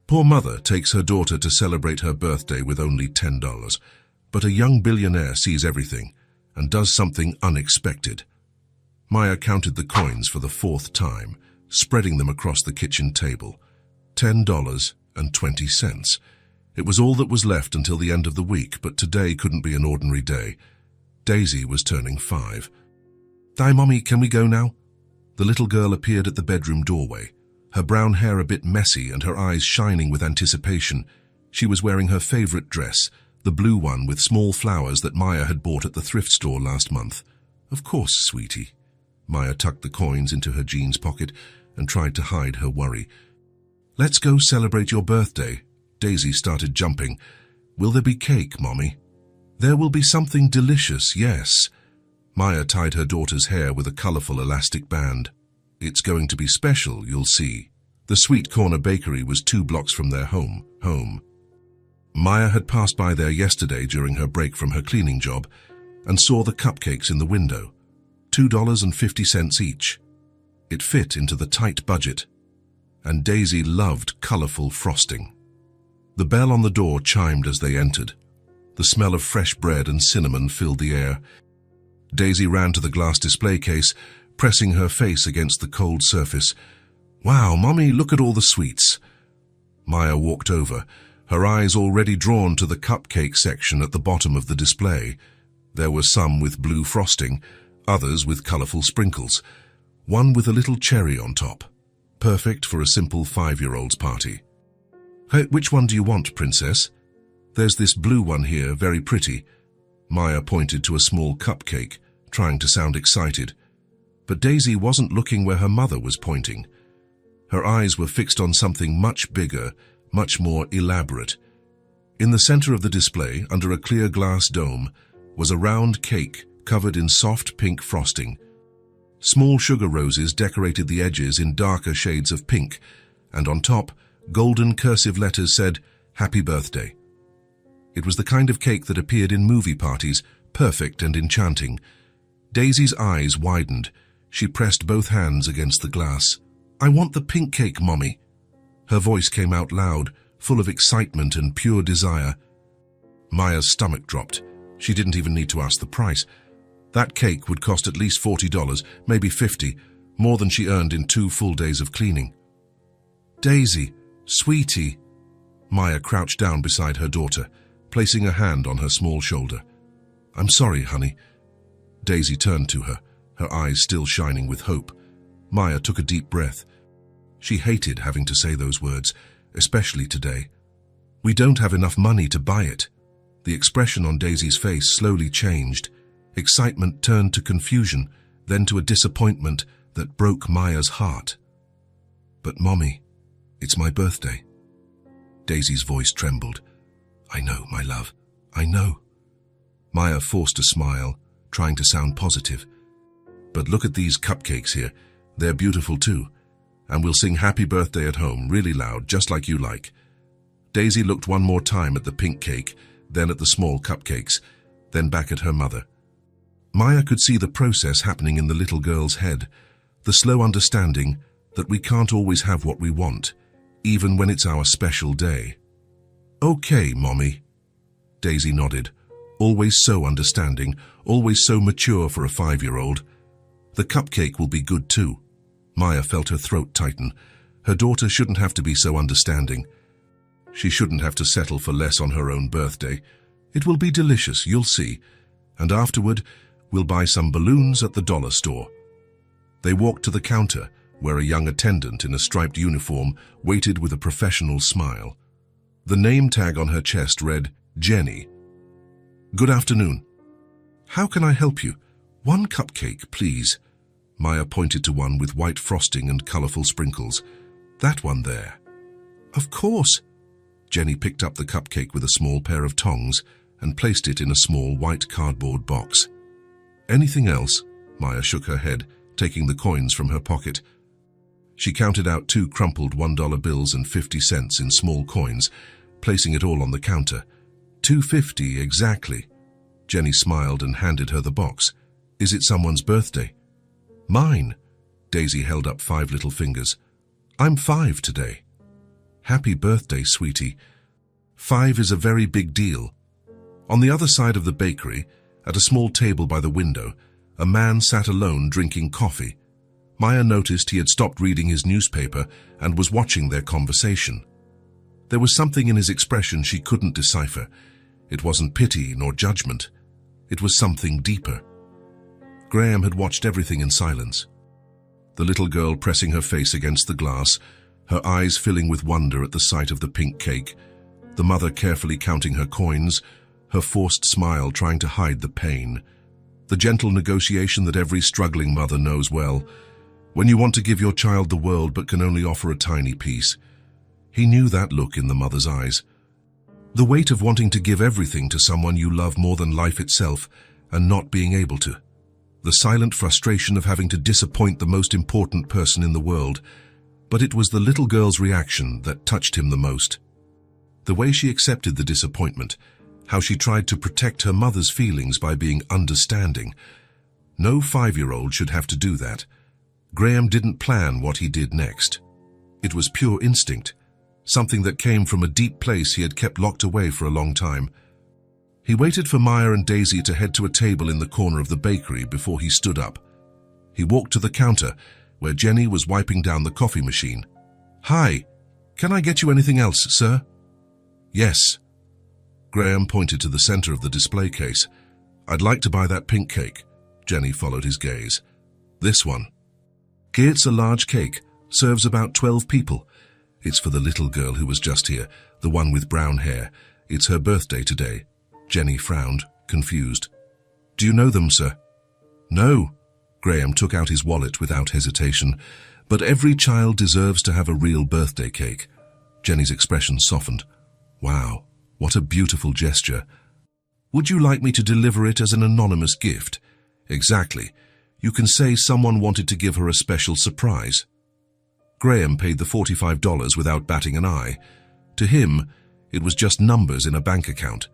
Poor mother takes her daughter to celebrate her birthday with only $10, but a young billionaire sees everything and does something unexpected. Maya counted the coins for the fourth time, spreading them across the kitchen table. $10.20. It was all that was left until the end of the week, but today couldn't be an ordinary day. Daisy was turning 5. "Di, Mommy, can we go now?" The little girl appeared at the bedroom doorway, her brown hair a bit messy and her eyes shining with anticipation. She was wearing her favorite dress, the blue one with small flowers that Maya had bought at the thrift store last month. "Of course, sweetie." Maya tucked the coins into her jeans pocket and tried to hide her worry. "Let's go celebrate your birthday." Daisy started jumping. "Will there be cake, Mommy?" "There will be something delicious, yes." Maya tied her daughter's hair with a colorful elastic band. "It's going to be special, you'll see." The Sweet Corner Bakery was 2 blocks from their home. Maya had passed by there yesterday during her break from her cleaning job and saw the cupcakes in the window. $2.50 each. It fit into the tight budget, and Daisy loved colorful frosting. The bell on the door chimed as they entered. The smell of fresh bread and cinnamon filled the air. Daisy ran to the glass display case, pressing her face against the cold surface. "Wow, Mommy, look at all the sweets." Maya walked over, her eyes already drawn to the cupcake section at the bottom of the display. There were some with blue frosting, others with colorful sprinkles, one with a little cherry on top. Perfect for a simple 5-year-old's party. "Hey, which one do you want, Princess?" "There's this blue one here, very pretty." Maya pointed to a small cupcake, trying to sound excited. But Daisy wasn't looking where her mother was pointing. Her eyes were fixed on something much bigger, much more elaborate. In the center of the display, under a clear glass dome, was a round cake covered in soft pink frosting. Small sugar roses decorated the edges in darker shades of pink, and on top, golden cursive letters said, "Happy Birthday." It was the kind of cake that appeared in movie parties, perfect and enchanting. Daisy's eyes widened. She pressed both hands against the glass. "I want the pink cake, Mommy." Her voice came out loud, full of excitement and pure desire. Maya's stomach dropped. She didn't even need to ask the price. That cake would cost at least $40, maybe $50, more than she earned in 2 full days of cleaning. "Daisy, sweetie." Maya crouched down beside her daughter, placing a hand on her small shoulder. "I'm sorry, honey." Daisy turned to her, her eyes still shining with hope. Maya took a deep breath. She hated having to say those words, especially today. "We don't have enough money to buy it." The expression on Daisy's face slowly changed. Excitement turned to confusion, then to a disappointment that broke Maya's heart. "But Mommy, it's my birthday." Daisy's voice trembled. "I know, my love, I know." Maya forced a smile, trying to sound positive. "But look at these cupcakes here. They're beautiful too. And we'll sing happy birthday at home, really loud, just like you like." Daisy looked one more time at the pink cake, then at the small cupcakes, then back at her mother. Maya could see the process happening in the little girl's head, the slow understanding that we can't always have what we want, even when it's our special day. "Okay, Mommy." Daisy nodded, always so understanding, always so mature for a 5-year-old. "The cupcake will be good too." Maya felt her throat tighten. Her daughter shouldn't have to be so understanding. She shouldn't have to settle for less on her own birthday. "It will be delicious, you'll see. And afterward, we'll buy some balloons at the dollar store." They walked to the counter, where a young attendant in a striped uniform waited with a professional smile. The name tag on her chest read, Jenny. "Good afternoon. How can I help you? 1 cupcake, please." Maya pointed to one with white frosting and colorful sprinkles. "That one there." "Of course." Jenny picked up the cupcake with a small pair of tongs and placed it in a small white cardboard box. "Anything else?" Maya shook her head, taking the coins from her pocket. She counted out 2 crumpled $1 bills and 50 cents in small coins, placing it all on the counter. $2.50 exactly. Jenny smiled and handed her the box. "Is it someone's birthday?" "Mine." Daisy held up 5 little fingers. "I'm 5 today." Happy birthday, sweetie. 5 is a very big deal. On the other side of the bakery, at a small table by the window, a man sat alone drinking coffee. Maya noticed he had stopped reading his newspaper and was watching their conversation. There was something in his expression she couldn't decipher. It wasn't pity nor judgment. It was something deeper. Graham had watched everything in silence. The little girl pressing her face against the glass, her eyes filling with wonder at the sight of the pink cake, the mother carefully counting her coins, her forced smile trying to hide the pain. The gentle negotiation that every struggling mother knows well, when you want to give your child the world but can only offer a tiny piece. He knew that look in the mother's eyes. The weight of wanting to give everything to someone you love more than life itself and not being able to. The silent frustration of having to disappoint the most important person in the world. But it was the little girl's reaction that touched him the most. The way she accepted the disappointment, how she tried to protect her mother's feelings by being understanding. No 5-year-old should have to do that. Graham didn't plan what he did next. It was pure instinct, something that came from a deep place he had kept locked away for a long time. He waited for Maya and Daisy to head to a table in the corner of the bakery before he stood up. He walked to the counter, where Jenny was wiping down the coffee machine. "Hi, can I get you anything else, sir?" "Yes." Graham pointed to the center of the display case. "I'd like to buy that pink cake." Jenny followed his gaze. "This one." "It's a large cake, serves about 12 people. It's for the little girl who was just here, the one with brown hair. It's her birthday today." Jenny frowned, confused. "Do you know them, sir?" "No." Graham took out his wallet without hesitation. "But every child deserves to have a real birthday cake." Jenny's expression softened. "Wow, what a beautiful gesture. Would you like me to deliver it as an anonymous gift?" "Exactly. You can say someone wanted to give her a special surprise." Graham paid the $45 without batting an eye. To him, it was just numbers in a bank account.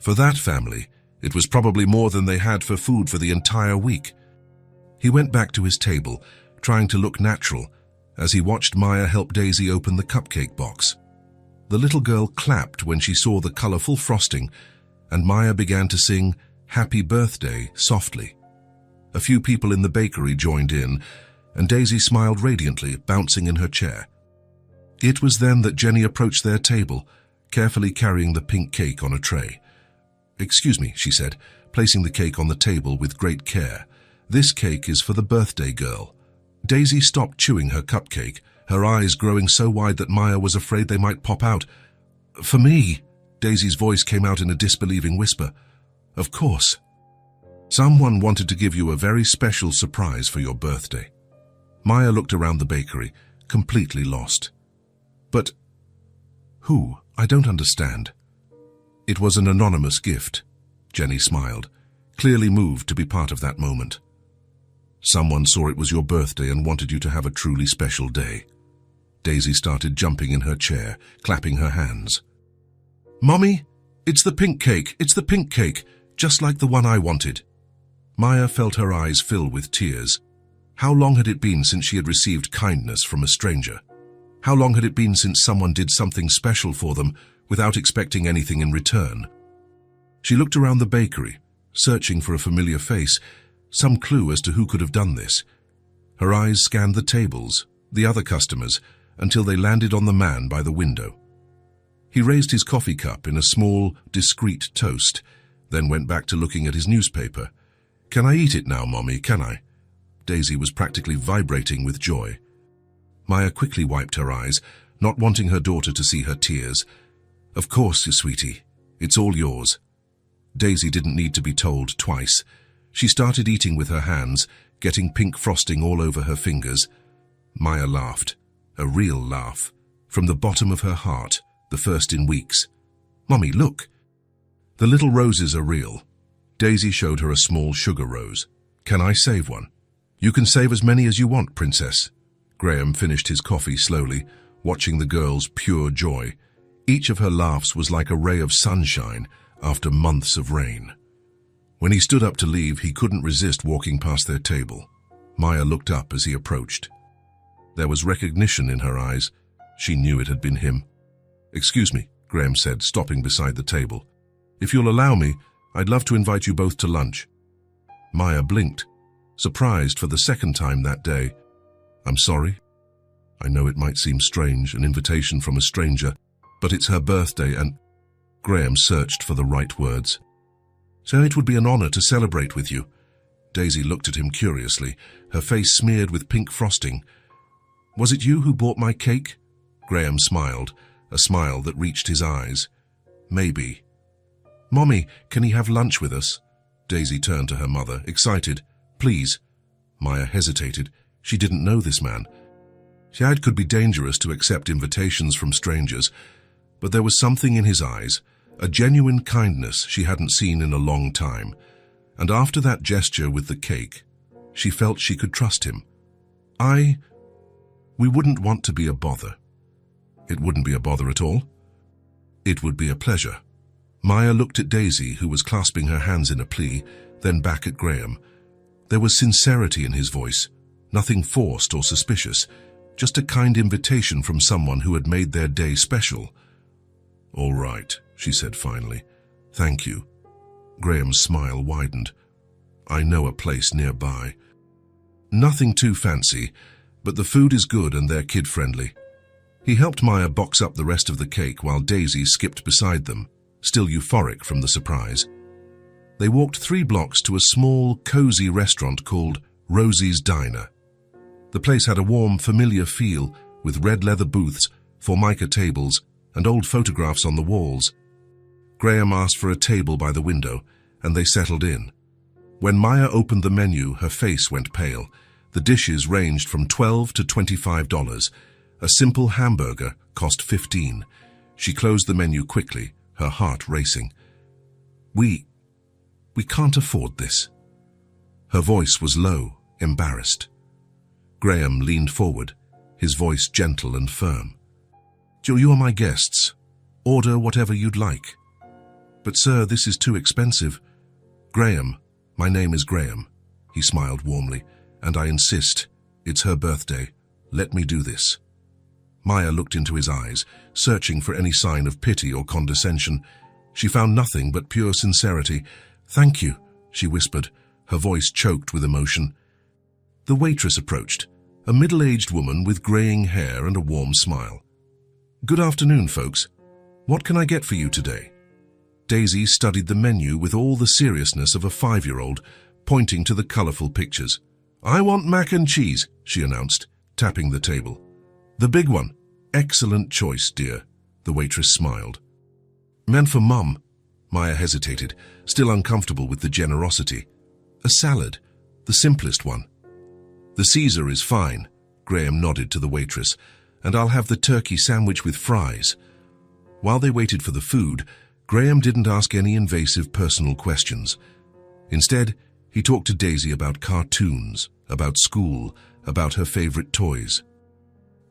For that family, it was probably more than they had for food for the entire week. He went back to his table, trying to look natural, as he watched Maya help Daisy open the cupcake box. The little girl clapped when she saw the colorful frosting, and Maya began to sing "Happy Birthday" softly. A few people in the bakery joined in, and Daisy smiled radiantly, bouncing in her chair. It was then that Jenny approached their table, carefully carrying the pink cake on a tray. "Excuse me," she said, placing the cake on the table with great care. "This cake is for the birthday girl." Daisy stopped chewing her cupcake, her eyes growing so wide that Maya was afraid they might pop out. "For me?" Daisy's voice came out in a disbelieving whisper. "Of course. Someone wanted to give you a very special surprise for your birthday." Maya looked around the bakery, completely lost. "But who? I don't understand." "It was an anonymous gift." Jenny smiled, clearly moved to be part of that moment. "Someone saw it was your birthday and wanted you to have a truly special day." Daisy started jumping in her chair, clapping her hands. "Mommy, it's the pink cake, it's the pink cake, just like the one I wanted." Maya felt her eyes fill with tears. How long had it been since she had received kindness from a stranger? How long had it been since someone did something special for them without expecting anything in return? She looked around the bakery, searching for a familiar face, some clue as to who could have done this. Her eyes scanned the tables, the other customers, until they landed on the man by the window. He raised his coffee cup in a small, discreet toast, then went back to looking at his newspaper. "Can I eat it now, Mommy, can I?" Daisy was practically vibrating with joy. Maya quickly wiped her eyes, not wanting her daughter to see her tears. "Of course, sweetie. It's all yours." Daisy didn't need to be told twice. She started eating with her hands, getting pink frosting all over her fingers. Maya laughed, a real laugh, from the bottom of her heart, the first in weeks. "Mommy, look. The little roses are real." Daisy showed her a small sugar rose. "Can I save one?" "You can save as many as you want, Princess." Graham finished his coffee slowly, watching the girl's pure joy. Each of her laughs was like a ray of sunshine after months of rain. When he stood up to leave, he couldn't resist walking past their table. Maya looked up as he approached. There was recognition in her eyes, She knew it had been him. "Excuse me," Graham said, stopping beside the table. "If you'll allow me, I'd love to invite you both to lunch." Maya blinked, surprised for the second time that day. "I'm sorry. I know it might seem strange, an invitation from a stranger, but it's her birthday and—" Graham searched for the right words. "So it would be an honor to celebrate with you." Daisy looked at him curiously, her face smeared with pink frosting. "Was it you who bought my cake?" Graham smiled, a smile that reached his eyes. "Maybe." "Mommy, can he have lunch with us?" Daisy turned to her mother, excited. "Please." Maya hesitated. She didn't know this man. It could be dangerous to accept invitations from strangers, but there was something in his eyes, a genuine kindness she hadn't seen in a long time. And after that gesture with the cake, she felt she could trust him. We wouldn't want to be a bother." "It wouldn't be a bother at all?" "It would be a pleasure." Maya looked at Daisy, who was clasping her hands in a plea, then back at Graham. There was sincerity in his voice, nothing forced or suspicious, just a kind invitation from someone who had made their day special. "All right," she said finally. "Thank you." Graham's smile widened. "I know a place nearby. Nothing too fancy, but the food is good and they're kid-friendly." He helped Maya box up the rest of the cake while Daisy skipped beside them, still euphoric from the surprise. They walked 3 blocks to a small, cozy restaurant called Rosie's Diner. The place had a warm, familiar feel, with red leather booths, formica tables, and old photographs on the walls. Graham asked for a table by the window, and they settled in. When Maya opened the menu, her face went pale. The dishes ranged from $12 to $25. A simple hamburger cost $15. She closed the menu quickly, her heart racing. We can't afford this." Her voice was low, embarrassed. Graham leaned forward, his voice gentle and firm. "You are my guests. Order whatever you'd like." "But sir, this is too expensive." "Graham, my name is Graham," he smiled warmly, "and I insist. It's her birthday. Let me do this." Maya looked into his eyes, searching for any sign of pity or condescension. She found nothing but pure sincerity. "Thank you," she whispered, her voice choked with emotion. The waitress approached, a middle-aged woman with graying hair and a warm smile. "Good afternoon, folks. What can I get for you today?" Daisy studied the menu with all the seriousness of a 5-year-old, pointing to the colorful pictures. "I want mac and cheese," she announced, tapping the table. "The big one." "Excellent choice, dear," the waitress smiled. "Meant for Mum." Maya hesitated, still uncomfortable with the generosity. "A salad, the simplest one." "The Caesar is fine," Graham nodded to the waitress, "and I'll have the turkey sandwich with fries." While they waited for the food, Graham didn't ask any invasive personal questions. Instead, he talked to Daisy about cartoons, about school, about her favorite toys.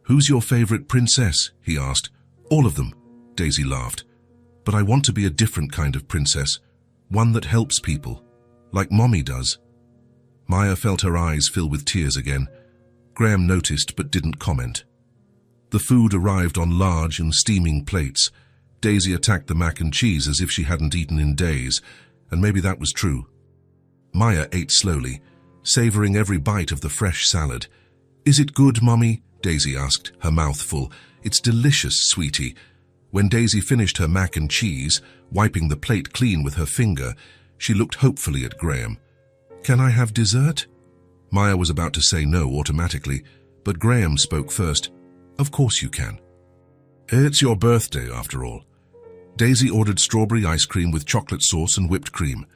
"Who's your favorite princess?" he asked. "All of them," Daisy laughed. "But I want to be a different kind of princess, one that helps people, like Mommy does." Maya felt her eyes fill with tears again. Graham noticed but didn't comment. The food arrived on large and steaming plates. Daisy attacked the mac and cheese as if she hadn't eaten in days, and maybe that was true. Maya ate slowly, savoring every bite of the fresh salad. "Is it good, Mommy?" Daisy asked, her mouth full. "It's delicious, sweetie." When Daisy finished her mac and cheese, wiping the plate clean with her finger, she looked hopefully at Graham. "Can I have dessert?" Maya was about to say no automatically, but Graham spoke first. "Of course you can. It's your birthday, after all." Daisy ordered strawberry ice cream with chocolate sauce and whipped cream.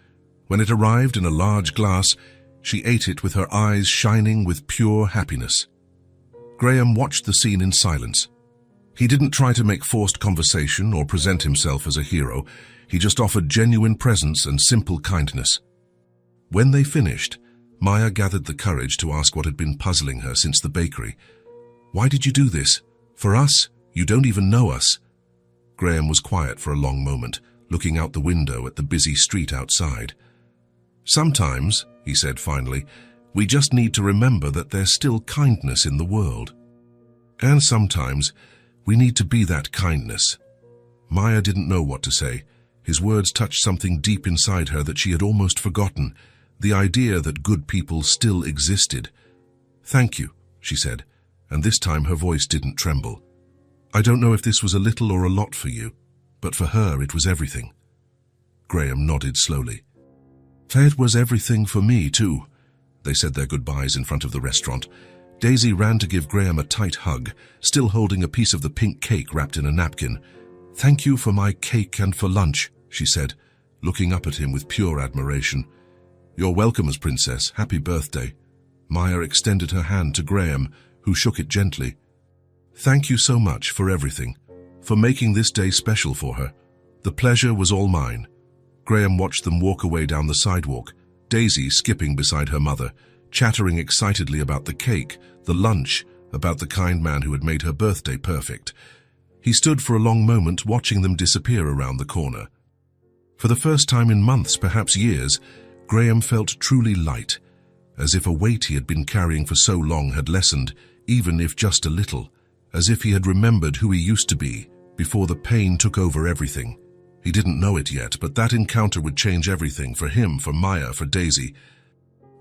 When it arrived in a large glass, she ate it with her eyes shining with pure happiness. Graham watched the scene in silence. He didn't try to make forced conversation or present himself as a hero. He just offered genuine presence and simple kindness. When they finished, Maya gathered the courage to ask what had been puzzling her since the bakery. "Why did you do this? For us? You don't even know us." Graham was quiet for a long moment, looking out the window at the busy street outside. "Sometimes," he said finally, "we just need to remember that there's still kindness in the world. And sometimes, We need to be that kindness." Maya didn't know what to say. His words touched something deep inside her that she had almost forgotten, the idea that good people still existed. "Thank you," she said, and this time her voice didn't tremble. "I don't know if this was a little or a lot for you, but for her it was everything." Graham nodded slowly. "It was everything for me, too." They said their goodbyes in front of the restaurant. Daisy ran to give Graham a tight hug, still holding a piece of the pink cake wrapped in a napkin. "Thank you for my cake and for lunch," she said, looking up at him with pure admiration. "You're welcome as princess. Happy birthday." Maya extended her hand to Graham, who shook it gently. "Thank you so much for everything, for making this day special for her. The pleasure was all mine." Graham watched them walk away down the sidewalk, Daisy skipping beside her mother, chattering excitedly about the cake, the lunch, about the kind man who had made her birthday perfect. He stood for a long moment watching them disappear around the corner. For the first time in months, perhaps years, Graham felt truly light, as if a weight he had been carrying for so long had lessened, even if just a little, as if he had remembered who he used to be before the pain took over everything. He didn't know it yet, but that encounter would change everything for him, for Maya, for Daisy.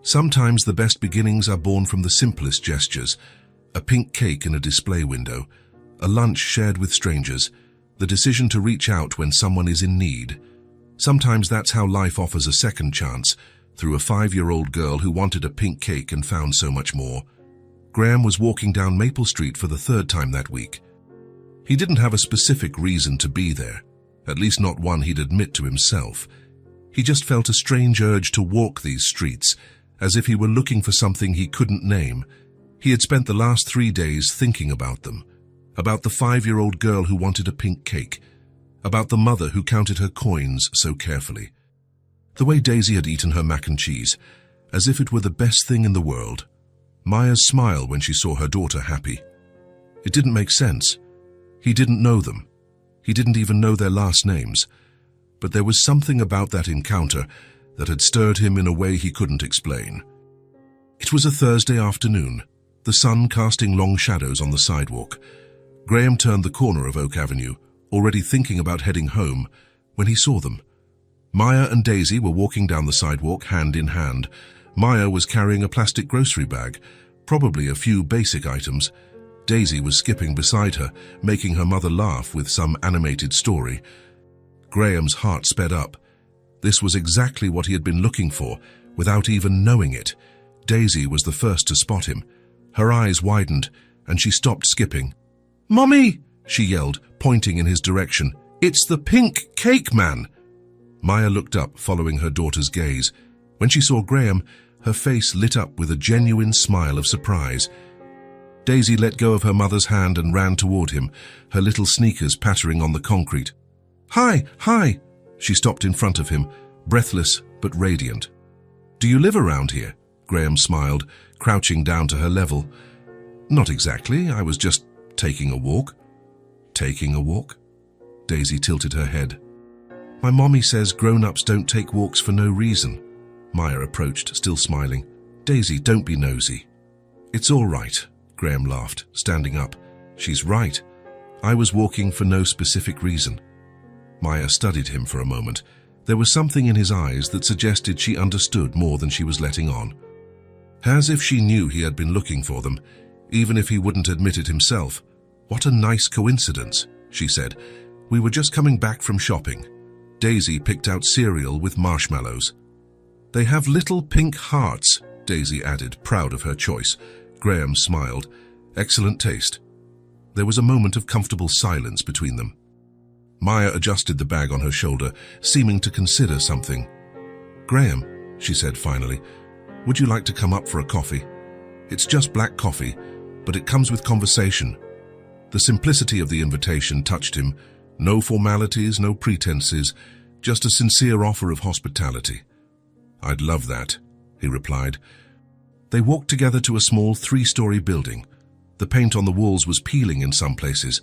Sometimes the best beginnings are born from the simplest gestures: a pink cake in a display window, a lunch shared with strangers, the decision to reach out when someone is in need. Sometimes that's how life offers a second chance, through a 5-year-old girl who wanted a pink cake and found so much more. Graham was walking down Maple Street for the 3rd time that week. He didn't have a specific reason to be there, at least not one he'd admit to himself. He just felt a strange urge to walk these streets, as if he were looking for something he couldn't name. He had spent the last 3 days thinking about them, about the 5-year-old girl who wanted a pink cake, about the mother who counted her coins so carefully, the way Daisy had eaten her mac and cheese, as if it were the best thing in the world. Maya's smile when she saw her daughter happy. It didn't make sense. He didn't know them. He didn't even know their last names. But there was something about that encounter that had stirred him in a way he couldn't explain. It was a Thursday afternoon, the sun casting long shadows on the sidewalk. Graham turned the corner of Oak Avenue, already thinking about heading home, when he saw them. Maya and Daisy were walking down the sidewalk hand in hand. Maya was carrying a plastic grocery bag, probably a few basic items. Daisy was skipping beside her, making her mother laugh with some animated story. Graham's heart sped up. This was exactly what he had been looking for, without even knowing it. Daisy was the first to spot him. Her eyes widened, and she stopped skipping. "Mommy!" she yelled, pointing in his direction. "It's the pink cake man!" Maya looked up, following her daughter's gaze. When she saw Graham, her face lit up with a genuine smile of surprise. Daisy let go of her mother's hand and ran toward him, her little sneakers pattering on the concrete. "Hi, hi!" She stopped in front of him, breathless but radiant. "Do you live around here?" Graham smiled, crouching down to her level. "Not exactly. I was just taking a walk." "Taking a walk?" Daisy tilted her head. "My mommy says grown-ups don't take walks for no reason." Maya approached, still smiling. "Daisy, don't be nosy." "It's all right," Graham laughed, standing up. "She's right. I was walking for no specific reason." Maya studied him for a moment. There was something in his eyes that suggested she understood more than she was letting on. As if she knew he had been looking for them, even if he wouldn't admit it himself. "What a nice coincidence," she said. "We were just coming back from shopping." Daisy picked out cereal with marshmallows. "They have little pink hearts," Daisy added, proud of her choice. Graham smiled. Excellent taste. There was a moment of comfortable silence between them. Maya adjusted the bag on her shoulder, seeming to consider something. "Graham," she said finally, "would you like to come up for a coffee? It's just black coffee, but it comes with conversation." The simplicity of the invitation touched him. No formalities, no pretenses, just a sincere offer of hospitality. "I'd love that," he replied. They walked together to a small 3-story building. The paint on the walls was peeling in some places,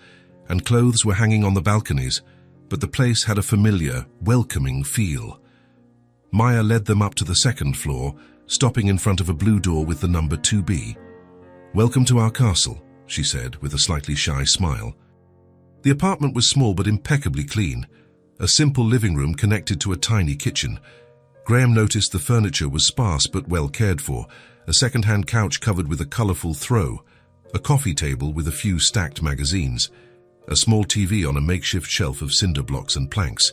and clothes were hanging on the balconies, but the place had a familiar, welcoming feel. Maya led them up to the 2nd floor, stopping in front of a blue door with the number 2B. "Welcome to our castle," she said with a slightly shy smile. The apartment was small but impeccably clean. A simple living room connected to a tiny kitchen. Graham noticed the furniture was sparse but well cared for, a second-hand couch covered with a colourful throw, a coffee table with a few stacked magazines, a small TV on a makeshift shelf of cinder blocks and planks.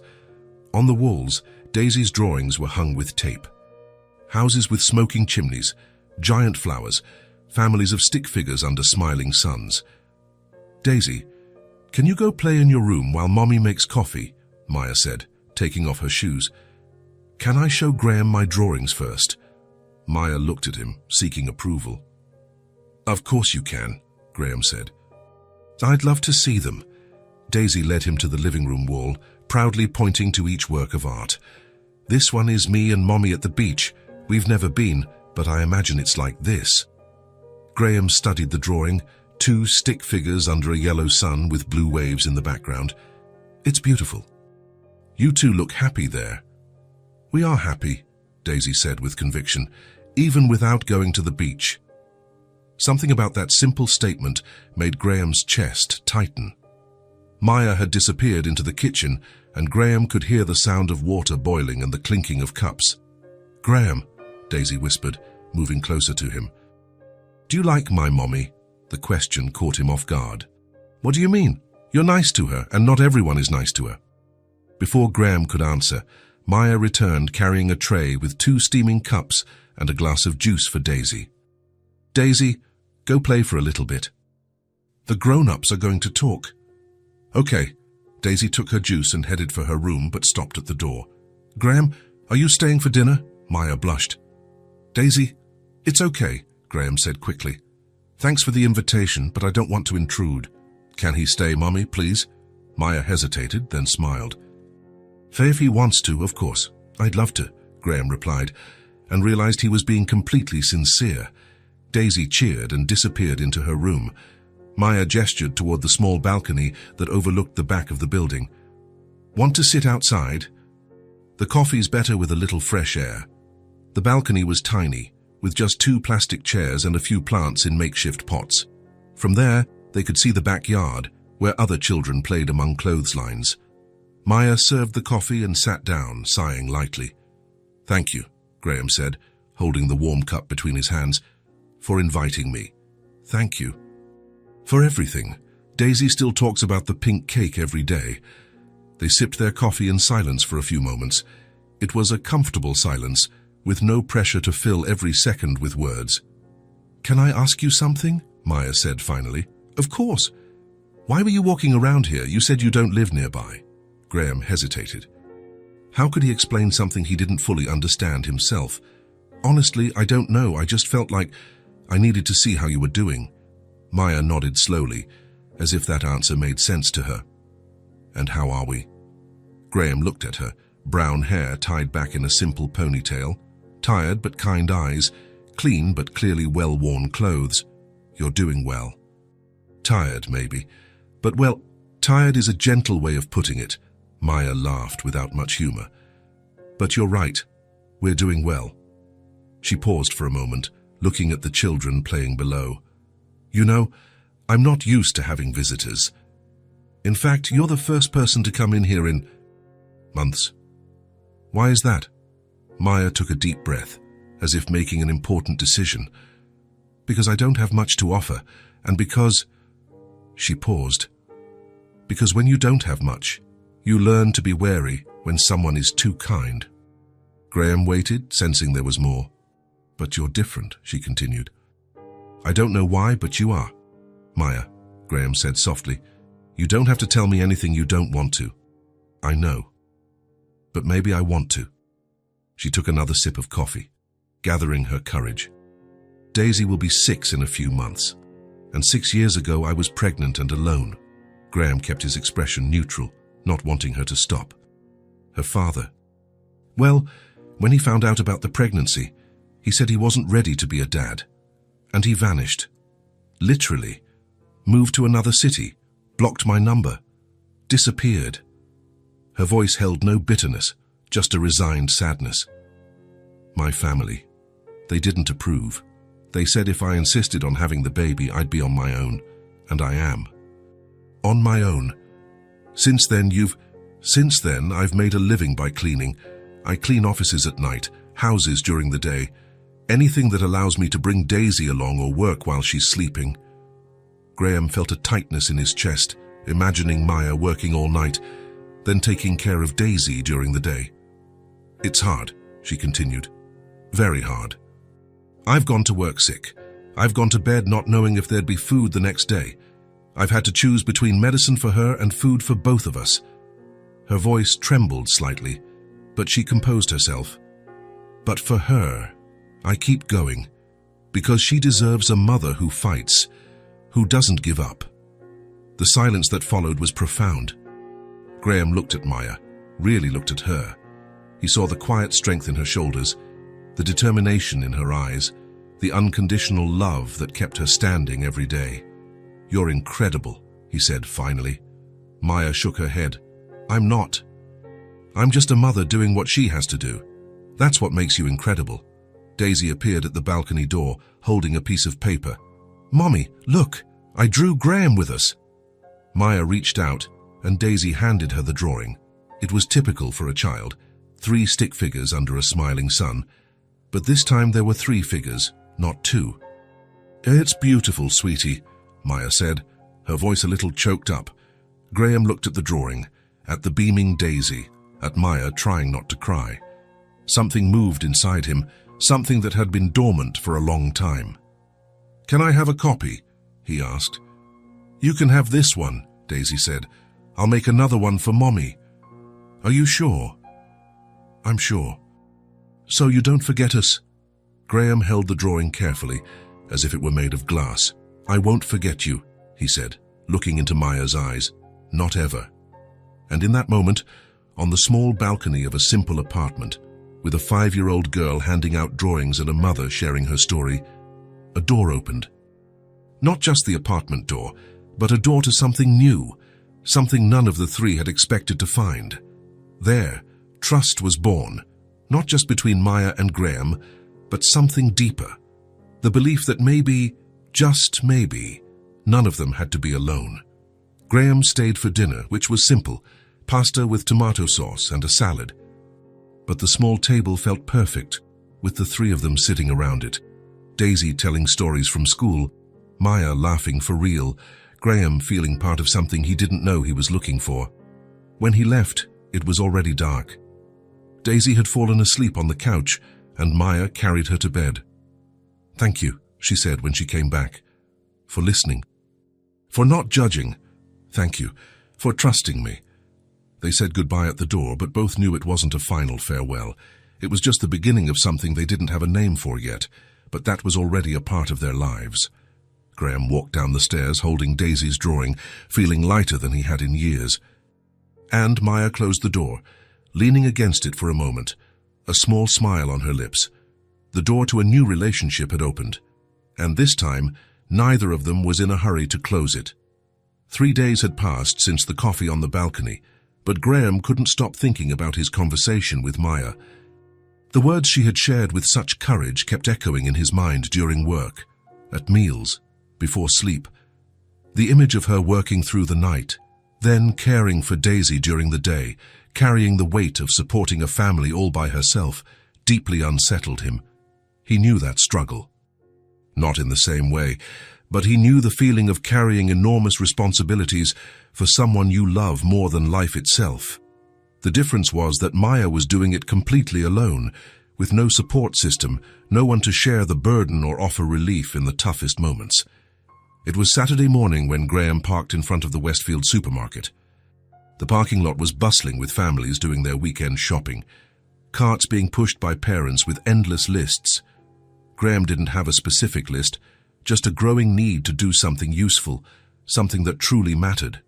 On the walls, Daisy's drawings were hung with tape. Houses with smoking chimneys, giant flowers, families of stick figures under smiling suns. "Daisy, can you go play in your room while Mommy makes coffee?" Maya said, taking off her shoes. "Can I show Graham my drawings first?" Maya looked at him, seeking approval. "Of course you can," Graham said. "I'd love to see them." Daisy led him to the living room wall, proudly pointing to each work of art. "This one is me and Mommy at the beach. We've never been, but I imagine it's like this." Graham studied the drawing, two stick figures under a yellow sun with blue waves in the background. "It's beautiful. You two look happy there." "We are happy," Daisy said with conviction, "even without going to the beach." Something about that simple statement made Graham's chest tighten. Maya had disappeared into the kitchen, and Graham could hear the sound of water boiling and the clinking of cups. "Graham," Daisy whispered, moving closer to him. "Do you like my mommy?" The question caught him off guard. "What do you mean? You're nice to her, and not everyone is nice to her." Before Graham could answer, Maya returned carrying a tray with 2 steaming cups and a glass of juice for Daisy. "Daisy, go play for a little bit. The grown-ups are going to talk." "Okay." Daisy took her juice and headed for her room, but stopped at the door. "Graham, are you staying for dinner?" Maya blushed. "Daisy, it's okay," Graham said quickly. "Thanks for the invitation, but I don't want to intrude." "Can he stay, Mommy, please?" Maya hesitated, then smiled. "If he wants to, of course. I'd love to," Graham replied, and realized he was being completely sincere. Daisy cheered and disappeared into her room. Maya gestured toward the small balcony that overlooked the back of the building. "Want to sit outside? The coffee's better with a little fresh air." The balcony was tiny, with just 2 plastic chairs and a few plants in makeshift pots. From there, they could see the backyard, where other children played among clotheslines. Maya served the coffee and sat down, sighing lightly. "Thank you," Graham said, holding the warm cup between his hands, "for inviting me." "Thank you." "For everything. Daisy still talks about the pink cake every day." They sipped their coffee in silence for a few moments. It was a comfortable silence, with no pressure to fill every second with words. "Can I ask you something?" Maya said finally. "Of course. Why were you walking around here? You said you don't live nearby." Graham hesitated. How could he explain something he didn't fully understand himself? "Honestly, I don't know. I just felt like I needed to see how you were doing." Maya nodded slowly, as if that answer made sense to her. "And how are we?" Graham looked at her, brown hair tied back in a simple ponytail, tired but kind eyes, clean but clearly well-worn clothes. "You're doing well." "Tired, maybe. But, well, tired is a gentle way of putting it." Maya laughed without much humor. "But you're right. We're doing well." She paused for a moment, looking at the children playing below. "You know, I'm not used to having visitors. In fact, you're the first person to come in here in months." "Why is that?" Maya took a deep breath, as if making an important decision. "Because I don't have much to offer, and because—" She paused. "Because when you don't have much, you learn to be wary when someone is too kind." Graham waited, sensing there was more. "But you're different," she continued. "I don't know why, but you are." "Maya," Graham said softly, "you don't have to tell me anything you don't want to." "I know. But maybe I want to." She took another sip of coffee, gathering her courage. "Daisy will be 6 in a few months, and 6 years ago I was pregnant and alone." Graham kept his expression neutral, not wanting her to stop. "Her father. Well, when he found out about the pregnancy, he said he wasn't ready to be a dad. And he vanished. Literally. Moved to another city, blocked my number, disappeared." Her voice held no bitterness, just a resigned sadness. "My family. They didn't approve. They said if I insisted on having the baby, I'd be on my own. And I am." "On my own," Since then, I've made a living by cleaning. I clean offices at night, houses during the day, anything that allows me to bring Daisy along or work while she's sleeping." Graham felt a tightness in his chest, imagining Maya working all night, then taking care of Daisy during the day. "It's hard," she continued. "Very hard. I've gone to work sick. I've gone to bed not knowing if there'd be food the next day. I've had to choose between medicine for her and food for both of us." Her voice trembled slightly, but she composed herself. "But for her, I keep going, because she deserves a mother who fights, who doesn't give up." The silence that followed was profound. Graham looked at Maya, really looked at her. He saw the quiet strength in her shoulders, the determination in her eyes, the unconditional love that kept her standing every day. "You're incredible," he said finally. Maya shook her head. "I'm not. I'm just a mother doing what she has to do. That's what makes you incredible." Daisy appeared at the balcony door, holding a piece of paper. "Mommy, look, I drew Graham with us." Maya reached out, and Daisy handed her the drawing. It was typical for a child, 3 stick figures under a smiling sun, but this time there were 3 figures, not 2. "It's beautiful, sweetie," Maya said, her voice a little choked up. Graham looked at the drawing, at the beaming Daisy, at Maya trying not to cry. Something moved inside him, something that had been dormant for a long time. "Can I have a copy?" he asked. "You can have this one," Daisy said. "I'll make another one for Mommy." "Are you sure?" "I'm sure." "So you don't forget us?" Graham held the drawing carefully, as if it were made of glass. "I won't forget you," he said, looking into Maya's eyes. "Not ever." And in that moment, on the small balcony of a simple apartment, with a 5-year-old girl handing out drawings and a mother sharing her story, a door opened. Not just the apartment door, but a door to something new, something none of the 3 had expected to find. There, trust was born, not just between Maya and Graham, but something deeper. The belief that maybe, just maybe, none of them had to be alone. Graham stayed for dinner, which was simple, pasta with tomato sauce and a salad. But the small table felt perfect, with the 3 of them sitting around it. Daisy telling stories from school, Maya laughing for real, Graham feeling part of something he didn't know he was looking for. When he left, it was already dark. Daisy had fallen asleep on the couch, and Maya carried her to bed. "Thank you," she said when she came back, "for listening. For not judging. Thank you. For trusting me." They said goodbye at the door, but both knew it wasn't a final farewell. It was just the beginning of something they didn't have a name for yet, but that was already a part of their lives. Graham walked down the stairs holding Daisy's drawing, feeling lighter than he had in years. And Maya closed the door, leaning against it for a moment, a small smile on her lips. The door to a new relationship had opened, and this time, neither of them was in a hurry to close it. 3 days had passed since the coffee on the balcony, but Graham couldn't stop thinking about his conversation with Maya. The words she had shared with such courage kept echoing in his mind during work, at meals, before sleep. The image of her working through the night, then caring for Daisy during the day, carrying the weight of supporting a family all by herself, deeply unsettled him. He knew that struggle. Not in the same way, but he knew the feeling of carrying enormous responsibilities for someone you love more than life itself. The difference was that Maya was doing it completely alone, with no support system, no one to share the burden or offer relief in the toughest moments. It was Saturday morning when Graham parked in front of the Westfield supermarket. The parking lot was bustling with families doing their weekend shopping, carts being pushed by parents with endless lists. Graham didn't have a specific list, just a growing need to do something useful, something that truly mattered.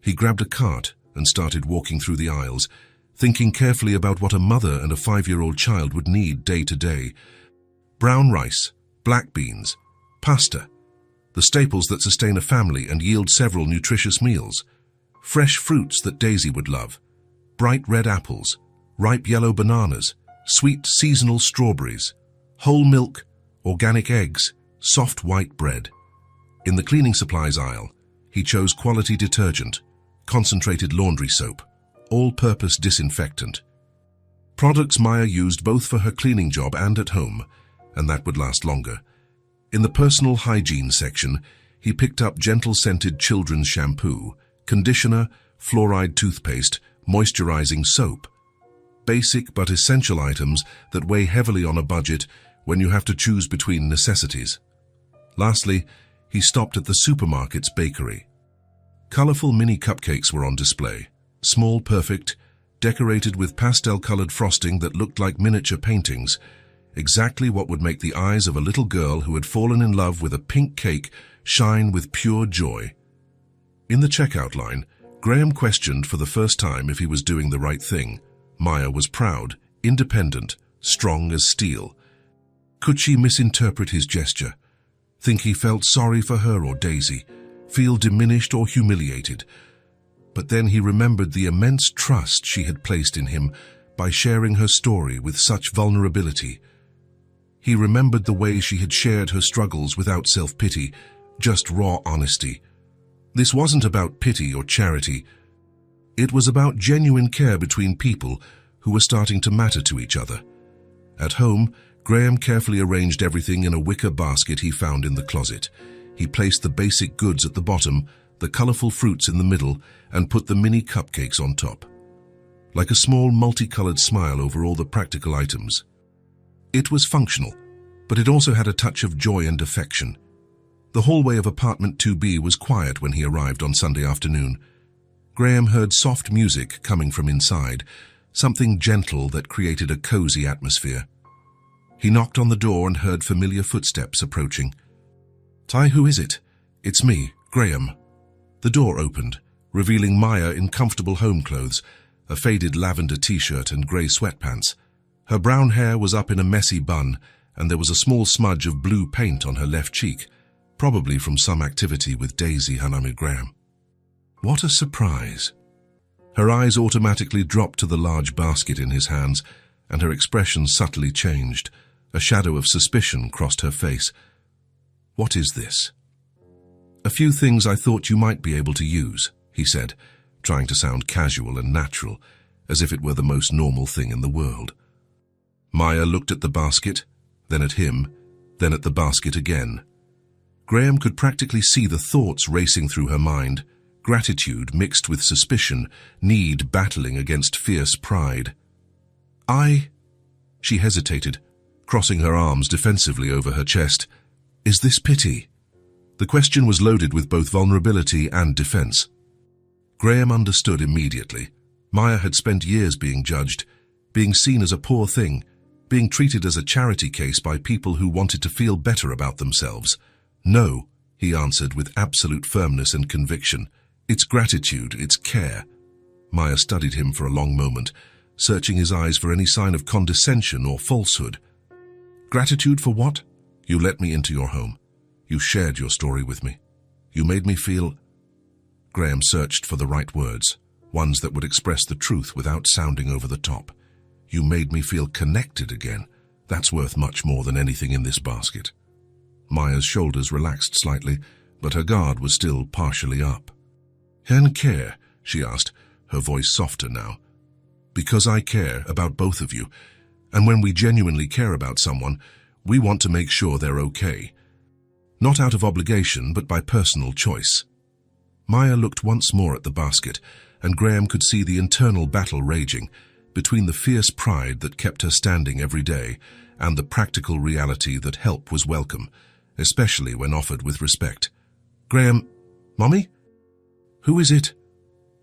He grabbed a cart and started walking through the aisles, thinking carefully about what a mother and a 5-year-old child would need day to day. Brown rice, black beans, pasta, the staples that sustain a family and yield several nutritious meals. Fresh fruits that Daisy would love, bright red apples, ripe yellow bananas, sweet seasonal strawberries, whole milk, organic eggs, soft white bread. In the cleaning supplies aisle, he chose quality detergent, concentrated laundry soap, all-purpose disinfectant. Products Maya used both for her cleaning job and at home, and that would last longer. In the personal hygiene section, he picked up gentle-scented children's shampoo, conditioner, fluoride toothpaste, moisturizing soap. Basic but essential items that weigh heavily on a budget when you have to choose between necessities. Lastly, he stopped at the supermarket's bakery. Colorful mini cupcakes were on display, small, perfect, decorated with pastel-colored frosting that looked like miniature paintings, exactly what would make the eyes of a little girl who had fallen in love with a pink cake shine with pure joy. In the checkout line, Graham questioned for the first time if he was doing the right thing. Maya was proud, independent, strong as steel. Could she misinterpret his gesture? Think he felt sorry for her or Daisy? Feel diminished or humiliated? But then he remembered the immense trust she had placed in him by sharing her story with such vulnerability. He remembered the way she had shared her struggles without self-pity, just raw honesty. This wasn't about pity or charity. It was about genuine care between people who were starting to matter to each other. At home, Graham carefully arranged everything in a wicker basket he found in the closet. He placed the basic goods at the bottom, the colorful fruits in the middle, and put the mini cupcakes on top. Like a small multicolored smile over all the practical items. It was functional, but it also had a touch of joy and affection. The hallway of apartment 2B was quiet when he arrived on Sunday afternoon. Graham heard soft music coming from inside, something gentle that created a cozy atmosphere. He knocked on the door and heard familiar footsteps approaching. "Ty, who is it?" "It's me, Graham." The door opened, revealing Maya in comfortable home clothes, a faded lavender t-shirt and grey sweatpants. Her brown hair was up in a messy bun, and there was a small smudge of blue paint on her left cheek, probably from some activity with Daisy Hanami Graham. What a surprise! Her eyes automatically dropped to the large basket in his hands, and her expression subtly changed. A shadow of suspicion crossed her face. "What is this?" "A few things I thought you might be able to use," he said, trying to sound casual and natural, as if it were the most normal thing in the world. Maya looked at the basket, then at him, then at the basket again. Graham could practically see the thoughts racing through her mind, gratitude mixed with suspicion, need battling against fierce pride. She hesitated, crossing her arms defensively over her chest. "Is this pity?" The question was loaded with both vulnerability and defense. Graham understood immediately. Maya had spent years being judged, being seen as a poor thing, being treated as a charity case by people who wanted to feel better about themselves. "No," he answered with absolute firmness and conviction. "It's gratitude, it's care." Maya studied him for a long moment, searching his eyes for any sign of condescension or falsehood. "Gratitude for what?" "You let me into your home. You shared your story with me. You made me feel—" Graham searched for the right words, ones that would express the truth without sounding over the top. "You made me feel connected again. That's worth much more than anything in this basket." Maya's shoulders relaxed slightly, but her guard was still partially up. "And care?" she asked, her voice softer now. "Because I care about both of you, and when we genuinely care about someone, we want to make sure they're okay. Not out of obligation, but by personal choice." Maya looked once more at the basket, and Graham could see the internal battle raging between the fierce pride that kept her standing every day and the practical reality that help was welcome, especially when offered with respect. "Graham, Mommy? Who is it?"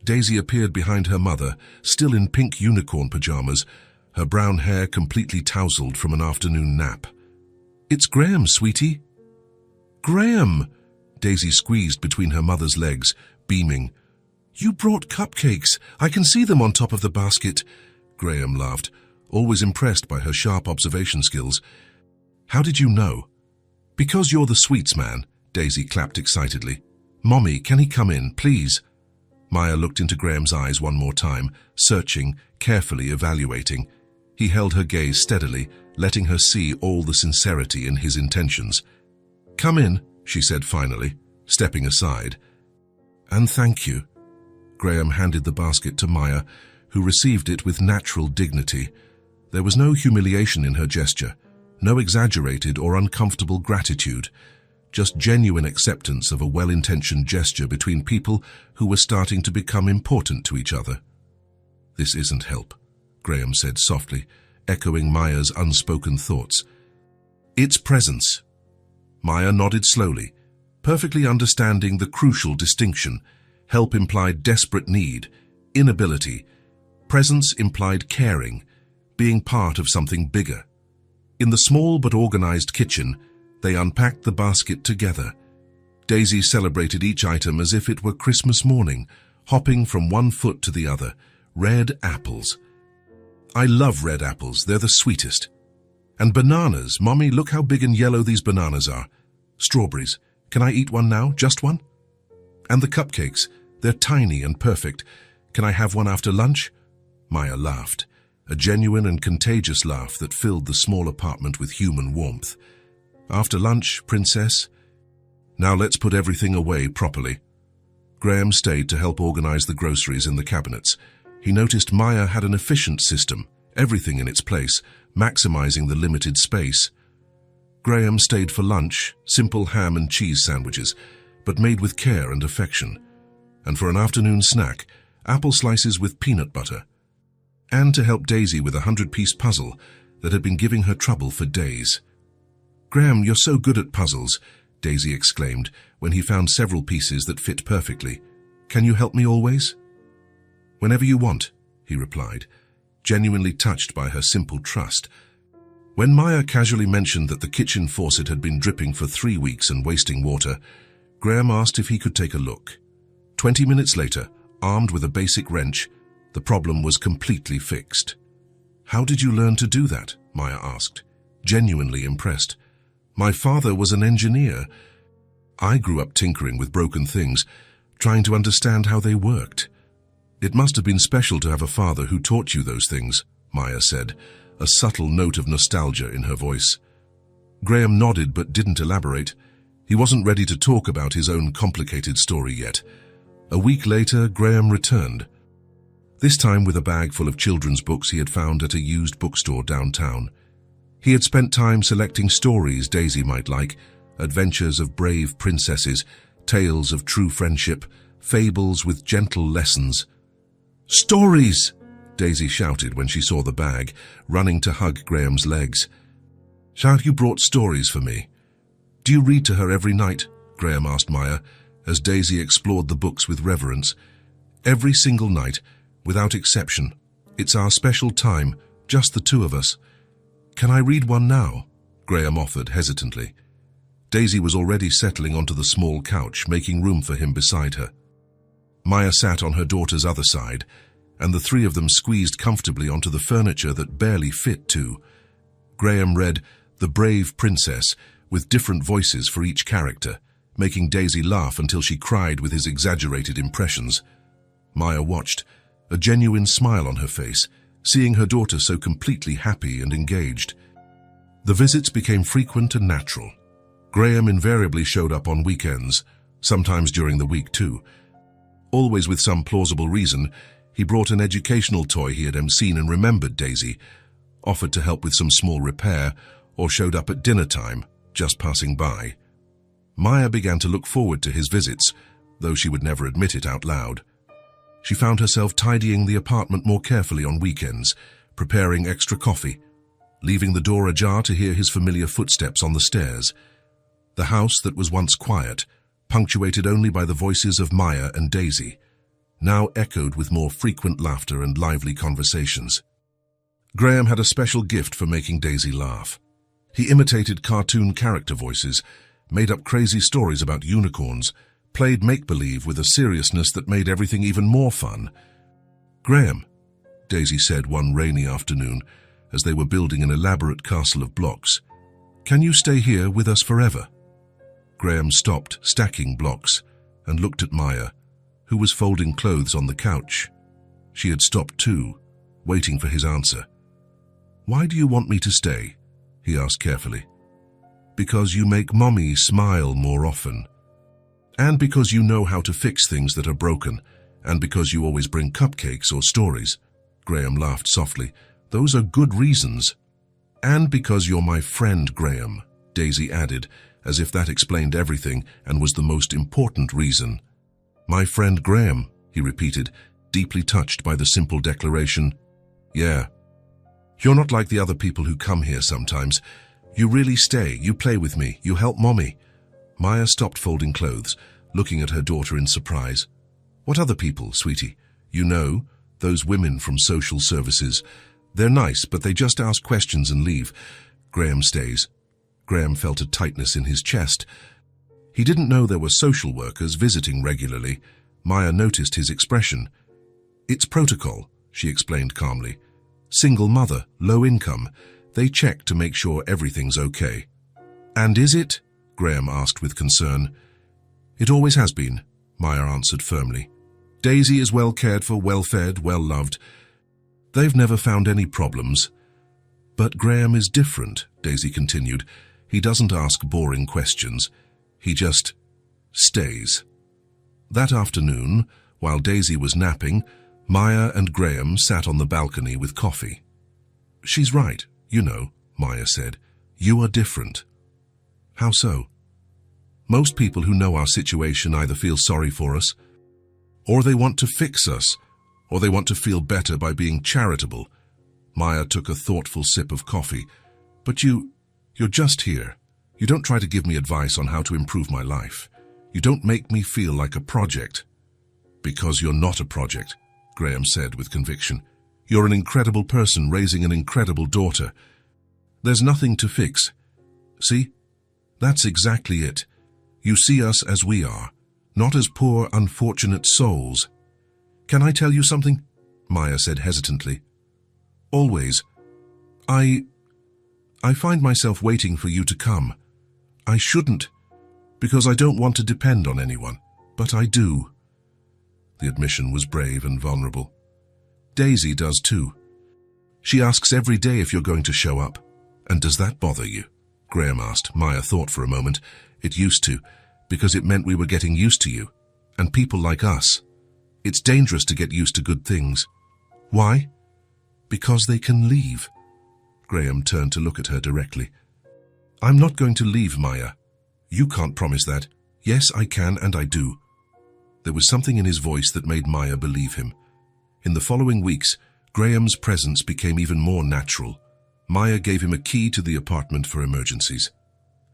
Daisy appeared behind her mother, still in pink unicorn pajamas, her brown hair completely tousled from an afternoon nap. "It's Graham, sweetie." "Graham!" Daisy squeezed between her mother's legs, beaming. "You brought cupcakes. I can see them on top of the basket." Graham laughed, always impressed by her sharp observation skills. "How did you know?" "Because you're the sweets man," Daisy clapped excitedly. "Mommy, can he come in, please?" Maya looked into Graham's eyes one more time, searching, carefully evaluating. He held her gaze steadily, letting her see all the sincerity in his intentions. "Come in," she said finally, stepping aside. "And thank you." Graham handed the basket to Maya, who received it with natural dignity. There was no humiliation in her gesture, no exaggerated or uncomfortable gratitude, just genuine acceptance of a well-intentioned gesture between people who were starting to become important to each other. "This isn't help," Graham said softly, echoing Maya's unspoken thoughts. "It's presence." Maya nodded slowly, perfectly understanding the crucial distinction. Help implied desperate need, inability. Presence implied caring, being part of something bigger. In the small but organized kitchen, they unpacked the basket together. Daisy celebrated each item as if it were Christmas morning, hopping from one foot to the other. Red apples. "I love red apples, they're the sweetest." "And bananas, Mommy, look how big and yellow these bananas are." "Strawberries, can I eat one now, just one?" "And the cupcakes, they're tiny and perfect. Can I have one after lunch?" Maya laughed, a genuine and contagious laugh that filled the small apartment with human warmth. "After lunch, princess? Now let's put everything away properly." Graham stayed to help organize the groceries in the cabinets. He noticed Maya had an efficient system, everything in its place, maximizing the limited space. Graham stayed for lunch, simple ham and cheese sandwiches, but made with care and affection. And for an afternoon snack, apple slices with peanut butter. And to help Daisy with a 100-piece puzzle that had been giving her trouble for days. "Graham, you're so good at puzzles," Daisy exclaimed when he found several pieces that fit perfectly. "Can you help me always?" "Whenever you want," he replied, genuinely touched by her simple trust. When Maya casually mentioned that the kitchen faucet had been dripping for 3 weeks and wasting water, Graham asked if he could take a look. 20 minutes later, armed with a basic wrench, the problem was completely fixed. "How did you learn to do that?" Maya asked, genuinely impressed. "My father was an engineer. I grew up tinkering with broken things, trying to understand how they worked." "It must have been special to have a father who taught you those things," Maya said, a subtle note of nostalgia in her voice. Graham nodded but didn't elaborate. He wasn't ready to talk about his own complicated story yet. A week later, Graham returned. This time with a bag full of children's books he had found at a used bookstore downtown. He had spent time selecting stories Daisy might like, adventures of brave princesses, tales of true friendship, fables with gentle lessons. "Stories!" Daisy shouted when she saw the bag, running to hug Graham's legs. "So you brought stories for me. Do you read to her every night?" Graham asked Maya, as Daisy explored the books with reverence. "Every single night, without exception. It's our special time, just the two of us." "Can I read one now?" Graham offered hesitantly. Daisy was already settling onto the small couch, making room for him beside her. Maya sat on her daughter's other side, and the three of them squeezed comfortably onto the furniture that barely fit two. Graham read The Brave Princess, with different voices for each character, making Daisy laugh until she cried with his exaggerated impressions. Maya watched, a genuine smile on her face, seeing her daughter so completely happy and engaged. The visits became frequent and natural. Graham invariably showed up on weekends, sometimes during the week too. Always with some plausible reason, he brought an educational toy he had seen and remembered Daisy, offered to help with some small repair, or showed up at dinner time, just passing by. Maya began to look forward to his visits, though she would never admit it out loud. She found herself tidying the apartment more carefully on weekends, preparing extra coffee, leaving the door ajar to hear his familiar footsteps on the stairs. The house that was once quiet, punctuated only by the voices of Maya and Daisy, now echoed with more frequent laughter and lively conversations. Graham had a special gift for making Daisy laugh. He imitated cartoon character voices, made up crazy stories about unicorns, played make-believe with a seriousness that made everything even more fun. "Graham," Daisy said one rainy afternoon, as they were building an elaborate castle of blocks, "can you stay here with us forever?" Graham stopped stacking blocks and looked at Maya, who was folding clothes on the couch. She had stopped too, waiting for his answer. "Why do you want me to stay?" he asked carefully. "Because you make Mommy smile more often. And because you know how to fix things that are broken And because you always bring cupcakes or stories. Graham laughed softly. Those are good reasons. And because you're my friend, Graham, Daisy added, as if that explained everything and was the most important reason. My friend Graham, he repeated, deeply touched by the simple declaration. Yeah. You're not like the other people who come here sometimes. You really stay, you play with me, you help Mommy. Maya stopped folding clothes, looking at her daughter in surprise. What other people, sweetie? You know, those women from social services. They're nice, but they just ask questions and leave. Graham stays. Graham felt a tightness in his chest. He didn't know there were social workers visiting regularly. Maya noticed his expression. It's protocol, she explained calmly. Single mother, low income. They check to make sure everything's okay. And is it? Graham asked with concern. It always has been, Maya answered firmly. Daisy is well cared for, well fed, well loved. They've never found any problems. But Graham is different, Daisy continued. He doesn't ask boring questions. He just stays. That afternoon, while Daisy was napping, Maya and Graham sat on the balcony with coffee. She's right, you know, Maya said. You are different. How so? Most people who know our situation either feel sorry for us, or they want to fix us, or they want to feel better by being charitable. Maya took a thoughtful sip of coffee. But you're just here. You don't try to give me advice on how to improve my life. You don't make me feel like a project. Because you're not a project, Graham said with conviction. You're an incredible person raising an incredible daughter. There's nothing to fix. See? That's exactly it. You see us as we are, not as poor, unfortunate souls. Can I tell you something? Maya said hesitantly. Always. I find myself waiting for you to come. I shouldn't, because I don't want to depend on anyone, but I do. The admission was brave and vulnerable. Daisy does too. She asks every day if you're going to show up. And does that bother you? Graham asked. Maya thought for a moment. It used to, because it meant we were getting used to you, and people like us. It's dangerous to get used to good things. Why? Because they can leave. Graham turned to look at her directly. I'm not going to leave, Maya. You can't promise that. Yes, I can, and I do. There was something in his voice that made Maya believe him. In the following weeks, Graham's presence became even more natural. Maya gave him a key to the apartment for emergencies.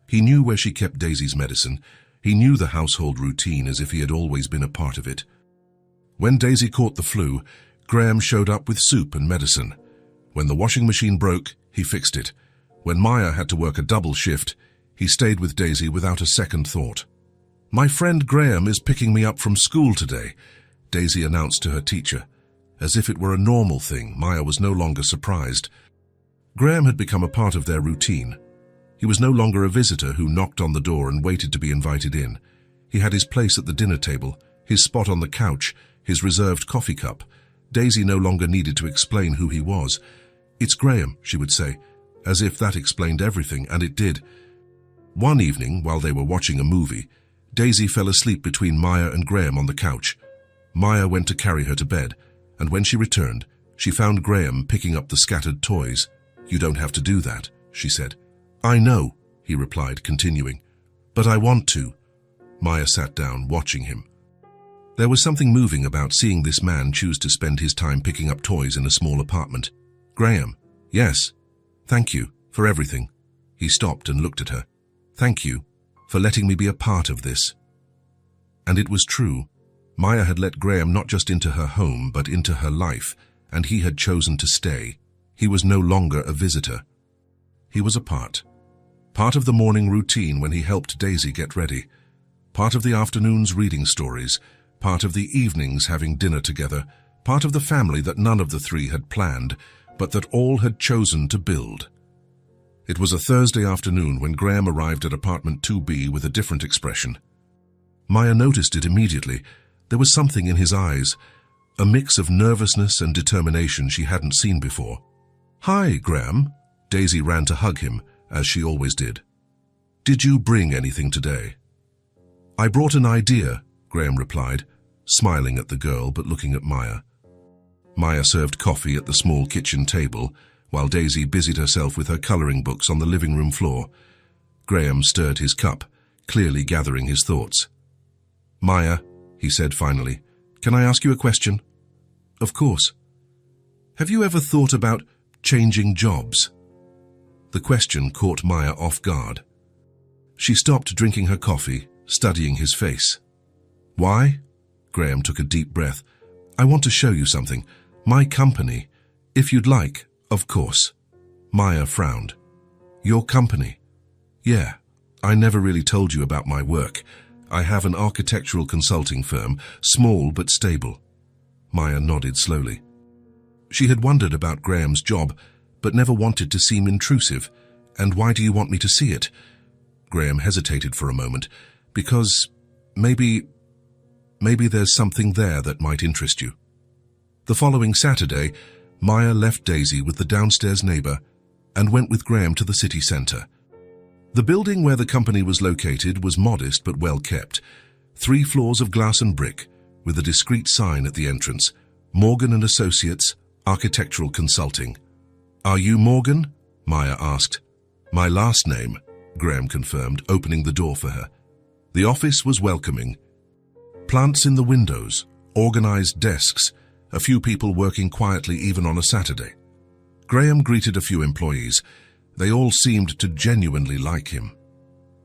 He knew where she kept Daisy's medicine. He knew the household routine as if he had always been a part of it. When Daisy caught the flu, Graham showed up with soup and medicine. When the washing machine broke, he fixed it. When Maya had to work a double shift, he stayed with Daisy without a second thought. My friend Graham is picking me up from school today, Daisy announced to her teacher. As if it were a normal thing, Maya was no longer surprised. Graham had become a part of their routine. He was no longer a visitor who knocked on the door and waited to be invited in. He had his place at the dinner table, his spot on the couch, his reserved coffee cup. Daisy no longer needed to explain who he was. It's Graham, she would say, as if that explained everything, and it did. One evening, while they were watching a movie, Daisy fell asleep between Maya and Graham on the couch. Maya went to carry her to bed, and when she returned, she found Graham picking up the scattered toys. You don't have to do that, she said. I know, he replied, continuing. But I want to. Maya sat down, watching him. There was something moving about seeing this man choose to spend his time picking up toys in a small apartment. Graham, yes. Thank you for everything. He stopped and looked at her. Thank you for letting me be a part of this. And it was true. Maya had let Graham not just into her home, but into her life, and he had chosen to stay. He was no longer a visitor. He was a part of the morning routine when he helped Daisy get ready, part of the afternoon's reading stories, part of the evenings having dinner together, part of the family that none of the three had planned, but that all had chosen to build. It was a Thursday afternoon when Graham arrived at apartment 2B with a different expression. Maya noticed it immediately. There was something in his eyes, a mix of nervousness and determination she hadn't seen before. Hi, Graham. Daisy ran to hug him, as she always did. Did you bring anything today? I brought an idea, Graham replied. smiling at the girl but looking at Maya. Maya served coffee at the small kitchen table, while Daisy busied herself with her coloring books on the living room floor. Graham stirred his cup, clearly gathering his thoughts. "Maya," he said finally, "can I ask you a question?" "Of course." "Have you ever thought about changing jobs?" The question caught Maya off guard. She stopped drinking her coffee, studying his face. "Why?" Graham took a deep breath. "I want to show you something. My company. If you'd like, of course." Maya frowned. "Your company?" "Yeah. I never really told you about my work. I have an architectural consulting firm, small but stable." Maya nodded slowly. She had wondered about Graham's job, but never wanted to seem intrusive. "And why do you want me to see it?" Graham hesitated for a moment. "Because maybe there's something there that might interest you." The following Saturday, Maya left Daisy with the downstairs neighbor and went with Graham to the city center. The building where the company was located was modest but well kept. 3 floors of glass and brick, with a discreet sign at the entrance, "Morgan & Associates, Architectural Consulting." "Are you Morgan?" Maya asked. "My last name," Graham confirmed, opening the door for her. The office was welcoming. Plants in the windows, organized desks, a few people working quietly even on a Saturday. Graham greeted a few employees. They all seemed to genuinely like him.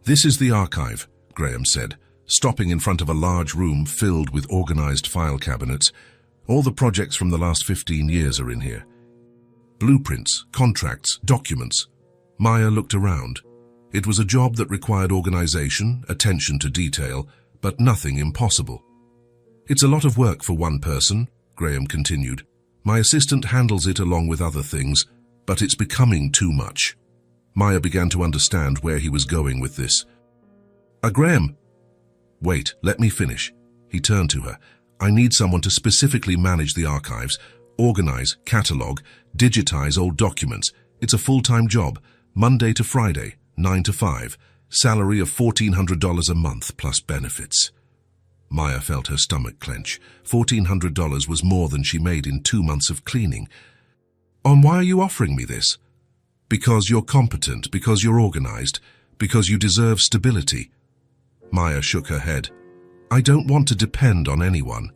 "This is the archive," Graham said, stopping in front of a large room filled with organized file cabinets. "All the projects from the last 15 years are in here. Blueprints, contracts, documents." Maya looked around. It was a job that required organization, attention to detail, but nothing impossible. "It's a lot of work for one person," Graham continued. "My assistant handles it along with other things, but it's becoming too much." Maya began to understand where he was going with this. Graham." "Wait, let me finish." He turned to her. "I need someone to specifically manage the archives, organize, catalog, digitize old documents. It's a full-time job, Monday to Friday, 9 to 5, salary of $1,400 a month plus benefits." Maya felt her stomach clench. $1,400 was more than she made in 2 months of cleaning. "And why are you offering me this?" "Because you're competent, because you're organized, because you deserve stability." Maya shook her head. "I don't want to depend on anyone."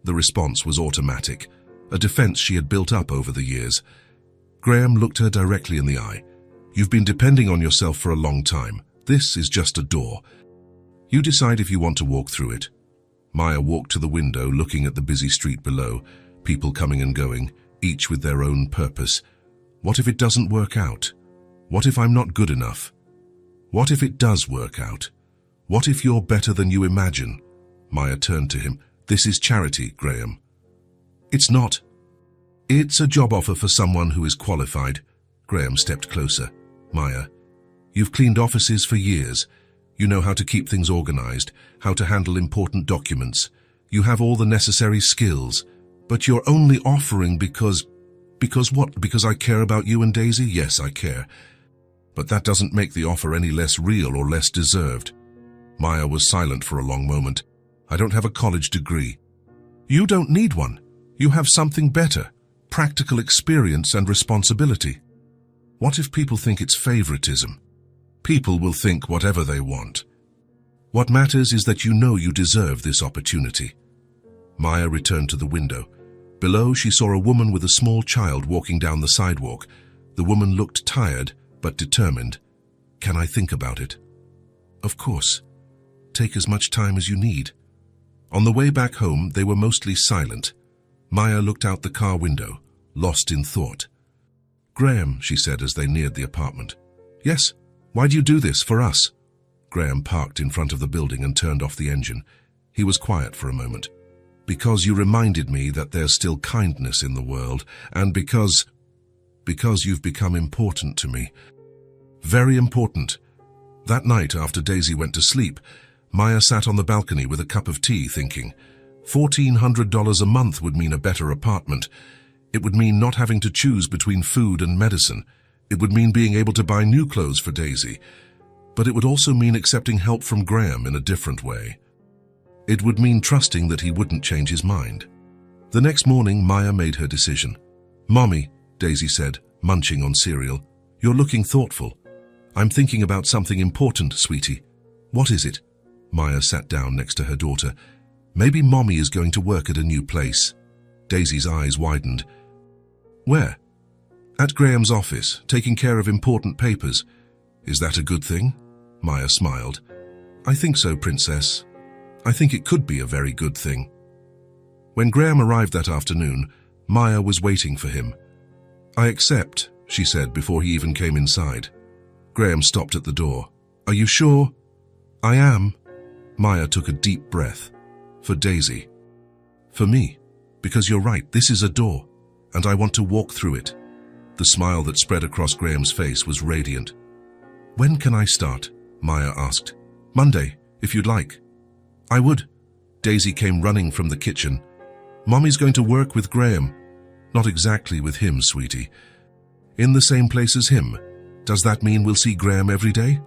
The response was automatic, a defense she had built up over the years. Graham looked her directly in the eye. "You've been depending on yourself for a long time. This is just a door. You decide if you want to walk through it." Maya walked to the window, looking at the busy street below, people coming and going, each with their own purpose. What if it doesn't work out? What if I'm not good enough? What if it does work out? What if you're better than you imagine? Maya turned to him. "This is charity, Graham." "It's not. It's a job offer for someone who is qualified." Graham stepped closer. "Maya, you've cleaned offices for years. You know how to keep things organized, how to handle important documents. You have all the necessary skills, but you're only offering because what? Because I care about you and Daisy? Yes, I care. But that doesn't make the offer any less real or less deserved." Maya was silent for a long moment. "I don't have a college degree." "You don't need one. You have something better, practical experience and responsibility." "What if people think it's favoritism?" "People will think whatever they want. What matters is that you know you deserve this opportunity." Maya returned to the window. Below, she saw a woman with a small child walking down the sidewalk. The woman looked tired, but determined. "Can I think about it?" "Of course. Take as much time as you need." On the way back home, they were mostly silent. Maya looked out the car window, lost in thought. "Graham," she said as they neared the apartment. "Yes? Why do you do this for us?" Graham parked in front of the building and turned off the engine. He was quiet for a moment. "Because you reminded me that there's still kindness in the world, and because you've become important to me. Very important." That night, after Daisy went to sleep, Maya sat on the balcony with a cup of tea thinking, $1,400 a month would mean a better apartment. It would mean not having to choose between food and medicine. It would mean being able to buy new clothes for Daisy. But it would also mean accepting help from Graham in a different way. It would mean trusting that he wouldn't change his mind. The next morning, Maya made her decision. "Mommy," Daisy said, munching on cereal, "you're looking thoughtful." "I'm thinking about something important, sweetie." "What is it?" Maya sat down next to her daughter. "Maybe Mommy is going to work at a new place." Daisy's eyes widened. "Where?" "At Graham's office, taking care of important papers." "Is that a good thing?" Maya smiled. "I think so, Princess. I think it could be a very good thing." When Graham arrived that afternoon, Maya was waiting for him. "I accept," she said before he even came inside. Graham stopped at the door. "Are you sure?" "I am." Maya took a deep breath. "For Daisy." "For me. Because you're right, this is a door, and I want to walk through it." The smile that spread across Graham's face was radiant. "When can I start?" Maya asked. "Monday, if you'd like." "I would." Daisy came running from the kitchen. "Mommy's going to work with Graham." "Not exactly with him, sweetie." "In the same place as him. Does that mean we'll see Graham every day?"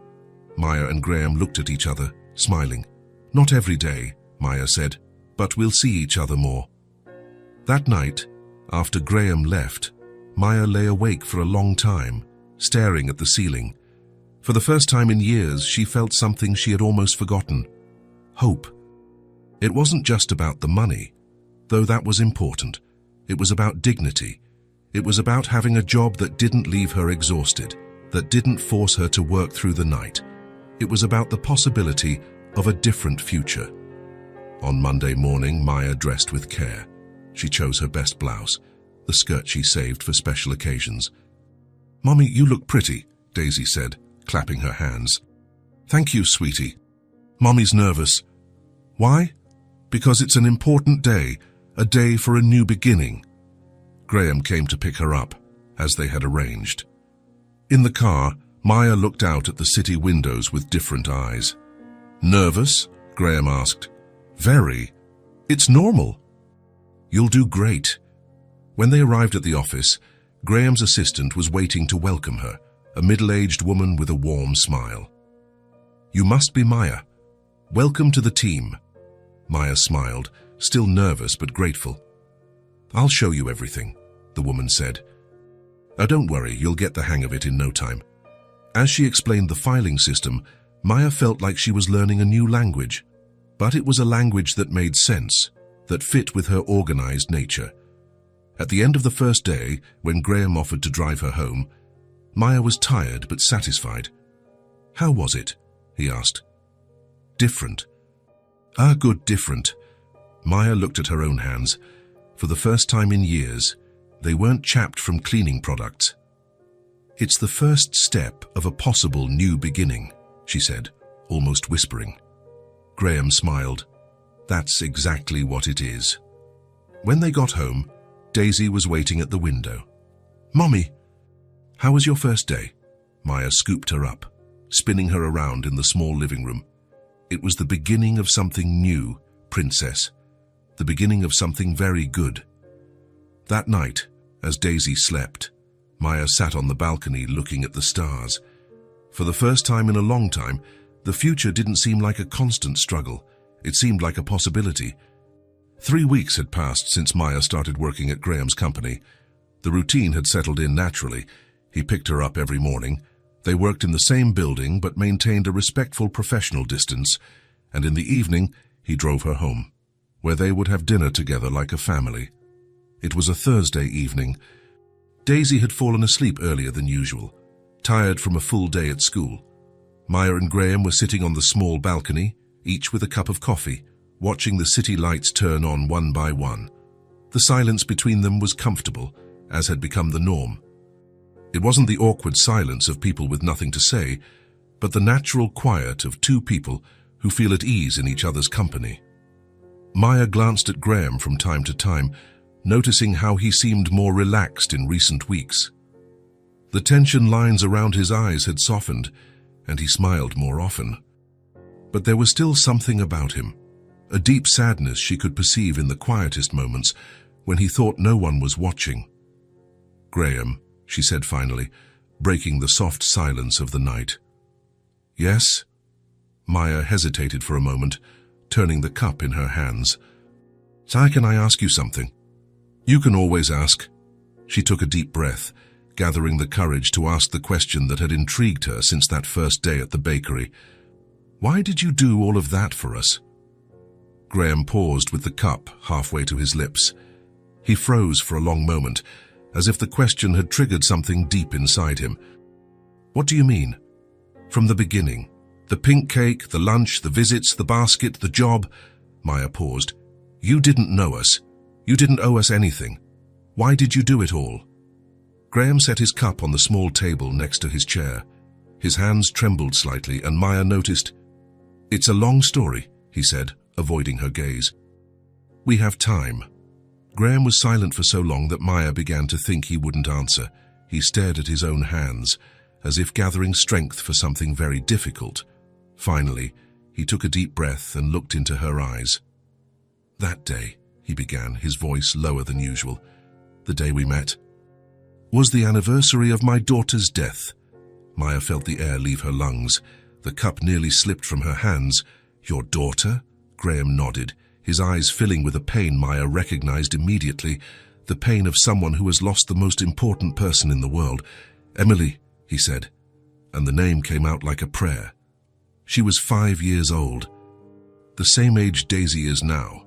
Maya and Graham looked at each other, smiling. "Not every day," Maya said, "but we'll see each other more." That night, after Graham left, Maya lay awake for a long time, staring at the ceiling. For the first time in years, she felt something she had almost forgotten. Hope. It wasn't just about the money, though that was important. It was about dignity. It was about having a job that didn't leave her exhausted, that didn't force her to work through the night. It was about the possibility of a different future. On Monday morning, Maya dressed with care. She chose her best blouse, the skirt she saved for special occasions. "Mommy, you look pretty," Daisy said, clapping her hands. "Thank you, sweetie." "Mommy's nervous." "Why?" "Because it's an important day, a day for a new beginning." Graham came to pick her up, as they had arranged. In the car, Maya looked out at the city windows with different eyes. "Nervous?" Graham asked. "Very. It's normal." "You'll do great." When they arrived at the office, Graham's assistant was waiting to welcome her, a middle-aged woman with a warm smile. "You must be Maya. Welcome to the team." Maya smiled, still nervous but grateful. "I'll show you everything," the woman said. "Oh, don't worry, you'll get the hang of it in no time." As she explained the filing system, Maya felt like she was learning a new language. But it was a language that made sense, that fit with her organized nature. At the end of the first day, when Graham offered to drive her home, Maya was tired but satisfied. "How was it?" he asked. "Different." "Ah, good, different." Maya looked at her own hands. For the first time in years, they weren't chapped from cleaning products. "It's the first step of a possible new beginning," she said, almost whispering. Graham smiled. "That's exactly what it is." When they got home, Daisy was waiting at the window. "Mommy." "How was your first day?" Maya scooped her up, spinning her around in the small living room. "It was the beginning of something new, Princess. The beginning of something very good." That night, as Daisy slept, Maya sat on the balcony looking at the stars. For the first time in a long time, the future didn't seem like a constant struggle. It seemed like a possibility. 3 weeks had passed since Maya started working at Graham's company. The routine had settled in naturally. He picked her up every morning. They worked in the same building but maintained a respectful professional distance, and in the evening he drove her home, where they would have dinner together like a family. It was a Thursday evening. Daisy had fallen asleep earlier than usual, tired from a full day at school. Maya and Graham were sitting on the small balcony, each with a cup of coffee, watching the city lights turn on one by one. The silence between them was comfortable, as had become the norm. It wasn't the awkward silence of people with nothing to say, but the natural quiet of two people who feel at ease in each other's company. Maya glanced at Graham from time to time, noticing how he seemed more relaxed in recent weeks. The tension lines around his eyes had softened, and he smiled more often. But there was still something about him, a deep sadness she could perceive in the quietest moments when he thought no one was watching. "Graham," she said finally, breaking the soft silence of the night. "Yes?" Maya hesitated for a moment, turning the cup in her hands. "Si, can I ask you something?" "You can always ask." She took a deep breath, gathering the courage to ask the question that had intrigued her since that first day at the bakery. "Why did you do all of that for us?" Graham paused with the cup halfway to his lips. He froze for a long moment, as if the question had triggered something deep inside him. "What do you mean?" "From the beginning. The pink cake, the lunch, the visits, the basket, the job." Maya paused. "You didn't know us. You didn't owe us anything. Why did you do it all?" Graham set his cup on the small table next to his chair. His hands trembled slightly, and Maya noticed. "It's a long story," he said, avoiding her gaze. "We have time." Graham was silent for so long that Maya began to think he wouldn't answer. He stared at his own hands, as if gathering strength for something very difficult. Finally, he took a deep breath and looked into her eyes. "That day," he began, his voice lower than usual, "the day we met, was the anniversary of my daughter's death." Maya felt the air leave her lungs. The cup nearly slipped from her hands. "Your daughter?" Graham nodded, his eyes filling with a pain Maya recognized immediately, the pain of someone who has lost the most important person in the world. "Emily," he said, and the name came out like a prayer. "She was 5 years old, the same age Daisy is now."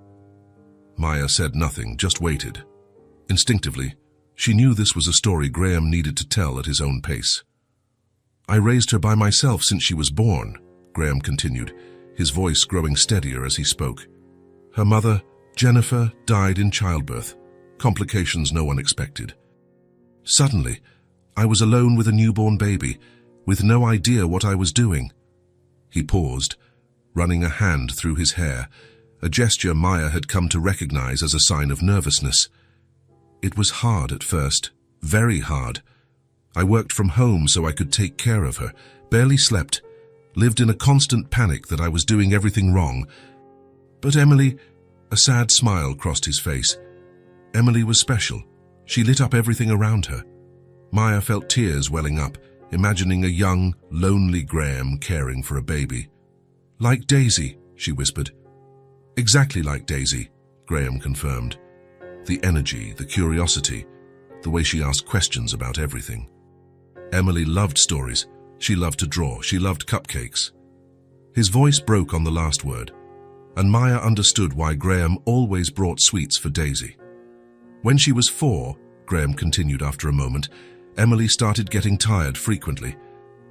Maya said nothing, just waited. Instinctively, she knew this was a story Graham needed to tell at his own pace. "I raised her by myself since she was born," Graham continued, his voice growing steadier as he spoke. "Her mother, Jennifer, died in childbirth, complications no one expected. Suddenly, I was alone with a newborn baby, with no idea what I was doing." He paused, running a hand through his hair, a gesture Maya had come to recognize as a sign of nervousness. "It was hard at first, very hard. I worked from home so I could take care of her, barely slept, lived in a constant panic that I was doing everything wrong. But Emily," a sad smile crossed his face, "Emily was special. She lit up everything around her." Maya felt tears welling up, imagining a young, lonely Graham caring for a baby. "Like Daisy," she whispered. "Exactly like Daisy," Graham confirmed. The energy, the curiosity, the way she asked questions about everything. Emily loved stories. She loved to draw. She loved cupcakes. His voice broke on the last word, and Maya understood why Graham always brought sweets for Daisy. "When she was 4, Graham continued after a moment, Emily started getting tired frequently.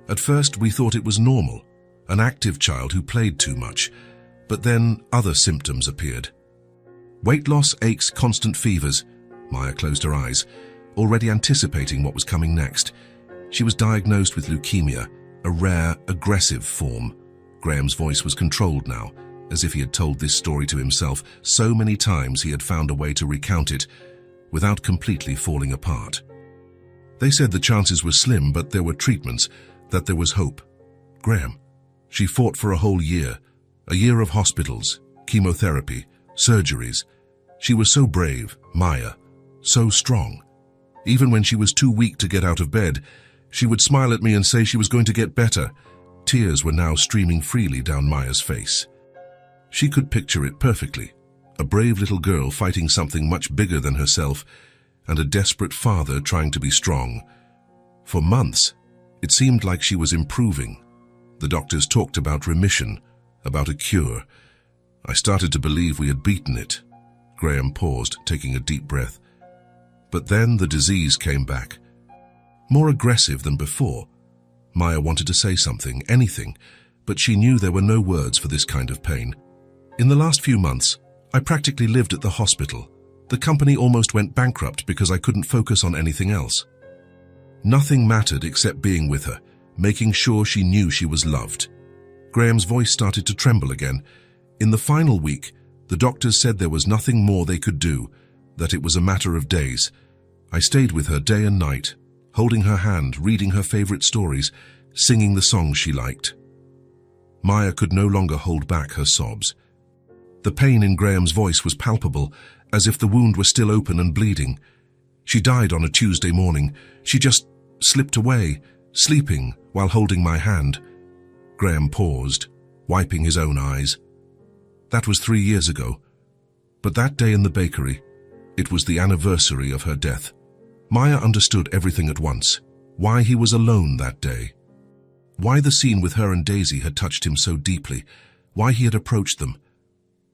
At first we thought it was normal, an active child who played too much, but then other symptoms appeared. Weight loss, aches, constant fevers." Maya closed her eyes, already anticipating what was coming next. She was diagnosed with leukemia, a rare, aggressive form. Graham's voice was controlled now, as if he had told this story to himself so many times he had found a way to recount it without completely falling apart. "They said the chances were slim, but there were treatments, that there was hope. Graham, she fought for a whole year, a year of hospitals, chemotherapy, surgeries. She was so brave, Maya, so strong. Even when she was too weak to get out of bed, she would smile at me and say she was going to get better." Tears were now streaming freely down Maya's face. She could picture it perfectly, a brave little girl fighting something much bigger than herself, and a desperate father trying to be strong. For months, it seemed like she was improving. The doctors talked about remission, about a cure. I started to believe we had beaten it. Graham paused, taking a deep breath. But then the disease came back, more aggressive than before. Maya wanted to say something, anything, but she knew there were no words for this kind of pain. "In the last few months, I practically lived at the hospital. The company almost went bankrupt because I couldn't focus on anything else. Nothing mattered except being with her, making sure she knew she was loved." Graham's voice started to tremble again. "In the final week, the doctors said there was nothing more they could do, that it was a matter of days. I stayed with her day and night, holding her hand, reading her favorite stories, singing the songs she liked." Maya could no longer hold back her sobs. The pain in Graham's voice was palpable, as if the wound were still open and bleeding. "She died on a Tuesday morning. She just slipped away, sleeping while holding my hand." Graham paused, wiping his own eyes. That was 3 years ago. But that day in the bakery, it was the anniversary of her death. Maya understood everything at once. Why he was alone that day. Why the scene with her and Daisy had touched him so deeply. Why he had approached them.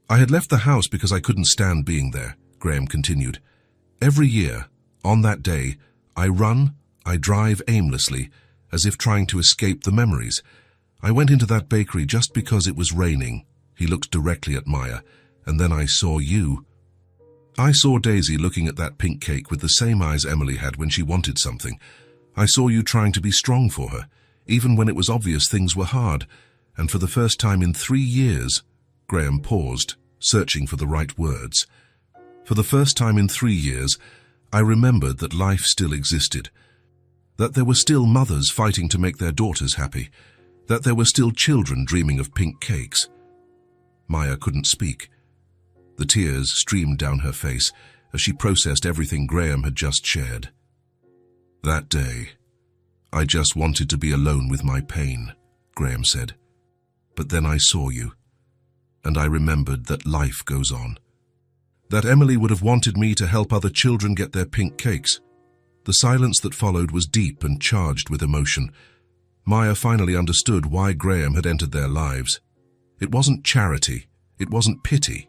I had left the house because I couldn't stand being there, Graham continued. Every year, on that day, I drive aimlessly, as if trying to escape the memories. I went into that bakery just because it was raining. He looked directly at Maya, and then I saw you. I saw Daisy looking at that pink cake with the same eyes Emily had when she wanted something. I saw you trying to be strong for her, even when it was obvious things were hard. And for the first time in 3 years, Graham paused, searching for the right words. For the first time in 3 years, I remembered that life still existed. That there were still mothers fighting to make their daughters happy. That there were still children dreaming of pink cakes. Maya couldn't speak. The tears streamed down her face as she processed everything Graham had just shared. That day, I just wanted to be alone with my pain, Graham said. But then I saw you, and I remembered that life goes on. That Emily would have wanted me to help other children get their pink cakes. The silence that followed was deep and charged with emotion. Maya finally understood why Graham had entered their lives. It wasn't charity. It wasn't pity.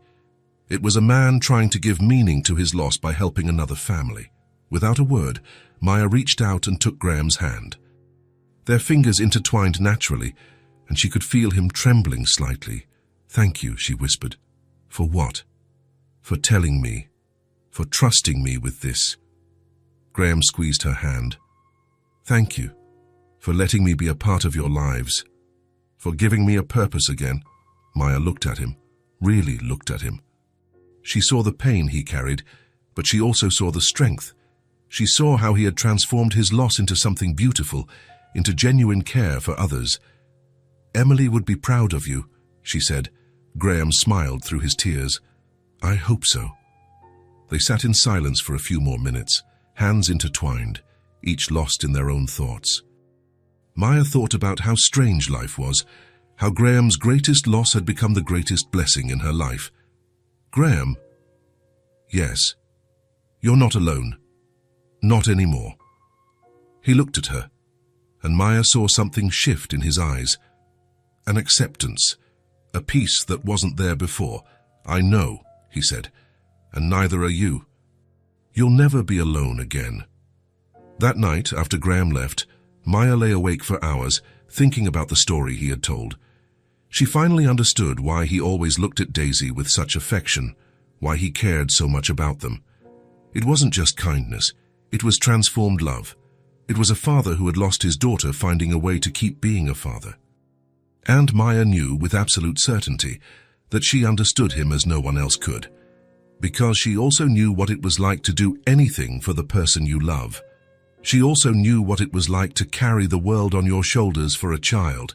It was a man trying to give meaning to his loss by helping another family. Without a word, Maya reached out and took Graham's hand. Their fingers intertwined naturally, and she could feel him trembling slightly. "Thank you," she whispered. "For what?" "For telling me. For trusting me with this." Graham squeezed her hand. "Thank you. For letting me be a part of your lives. For giving me a purpose again." Maya looked at him, really looked at him. She saw the pain he carried, but she also saw the strength. She saw how he had transformed his loss into something beautiful, into genuine care for others. "Emily would be proud of you," she said. Graham smiled through his tears. "I hope so." They sat in silence for a few more minutes, hands intertwined, each lost in their own thoughts. Maya thought about how strange life was, how Graham's greatest loss had become the greatest blessing in her life. "Graham?" "Yes. You're not alone. Not anymore." He looked at her, and Maya saw something shift in his eyes. An acceptance, a peace that wasn't there before. "I know," he said, "and neither are you. You'll never be alone again." That night, after Graham left, Maya lay awake for hours, thinking about the story he had told. She finally understood why he always looked at Daisy with such affection, why he cared so much about them. It wasn't just kindness, it was transformed love. It was a father who had lost his daughter finding a way to keep being a father. And Maya knew with absolute certainty that she understood him as no one else could, because she also knew what it was like to do anything for the person you love. She also knew what it was like to carry the world on your shoulders for a child.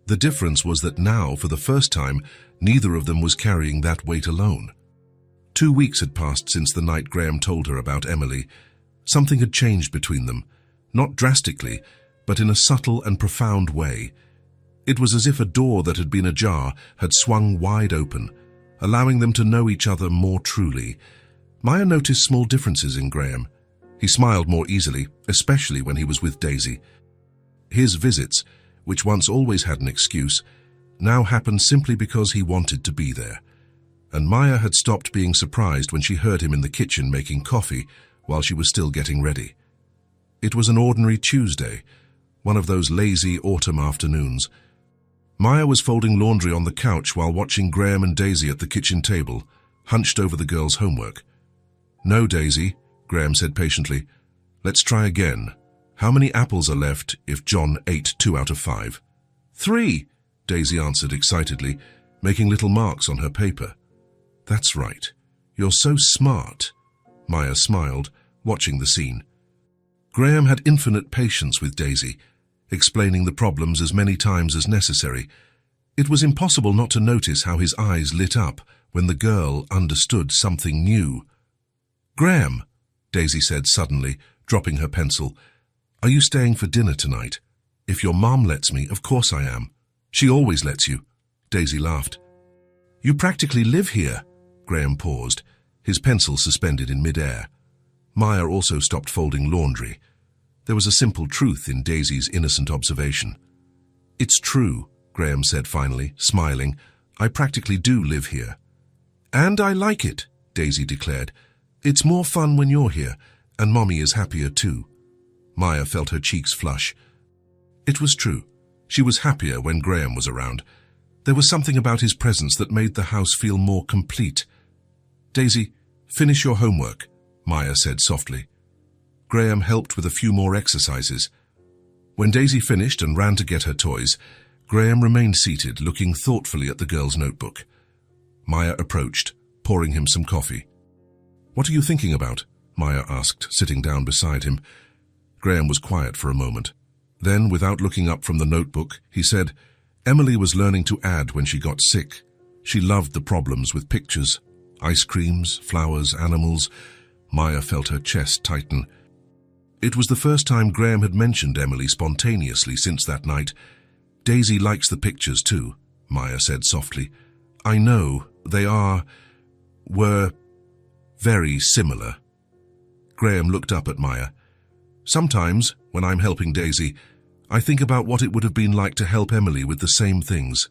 The difference was that now, for the first time, neither of them was carrying that weight alone. 2 weeks had passed since the night Graham told her about Emily. Something had changed between them, not drastically, but in a subtle and profound way. It was as if a door that had been ajar had swung wide open, allowing them to know each other more truly. Maya noticed small differences in Graham. He smiled more easily, especially when he was with Daisy. His visits, which once always had an excuse, now happened simply because he wanted to be there. And Maya had stopped being surprised when she heard him in the kitchen making coffee while she was still getting ready. It was an ordinary Tuesday, one of those lazy autumn afternoons. Maya was folding laundry on the couch while watching Graham and Daisy at the kitchen table, hunched over the girls' homework. "No, Daisy," Graham said patiently. "Let's try again. How many apples are left if John ate 2 out of 5? 3, Daisy answered excitedly, making little marks on her paper. "That's right. You're so smart," Maya smiled, watching the scene. Graham had infinite patience with Daisy, explaining the problems as many times as necessary. It was impossible not to notice how his eyes lit up when the girl understood something new. "Graham," Daisy said suddenly, dropping her pencil, "are you staying for dinner tonight?" "If your mom lets me, of course I am. She always lets you." Daisy laughed. You practically live here. Graham paused, his pencil suspended in mid-air. Maya also stopped folding laundry. There was a simple truth in Daisy's innocent observation. It's true, Graham said finally, smiling. I practically do live here. And I like it, Daisy declared. It's more fun when you're here, and Mommy is happier too. Maya felt her cheeks flush. It was true. She was happier when Graham was around. There was something about his presence that made the house feel more complete. Daisy, finish your homework, Maya said softly. Graham helped with a few more exercises. When Daisy finished and ran to get her toys, Graham remained seated, looking thoughtfully at the girl's notebook. Maya approached, pouring him some coffee. What are you thinking about? Maya asked, sitting down beside him. Graham was quiet for a moment. Then, without looking up from the notebook, he said, Emily was learning to add when she got sick. She loved the problems with pictures. Ice creams, flowers, animals. Maya felt her chest tighten. It was the first time Graham had mentioned Emily spontaneously since that night. Daisy likes the pictures too, Maya said softly. I know, were very similar. Graham looked up at Maya. Sometimes, when I'm helping Daisy, I think about what it would have been like to help Emily with the same things.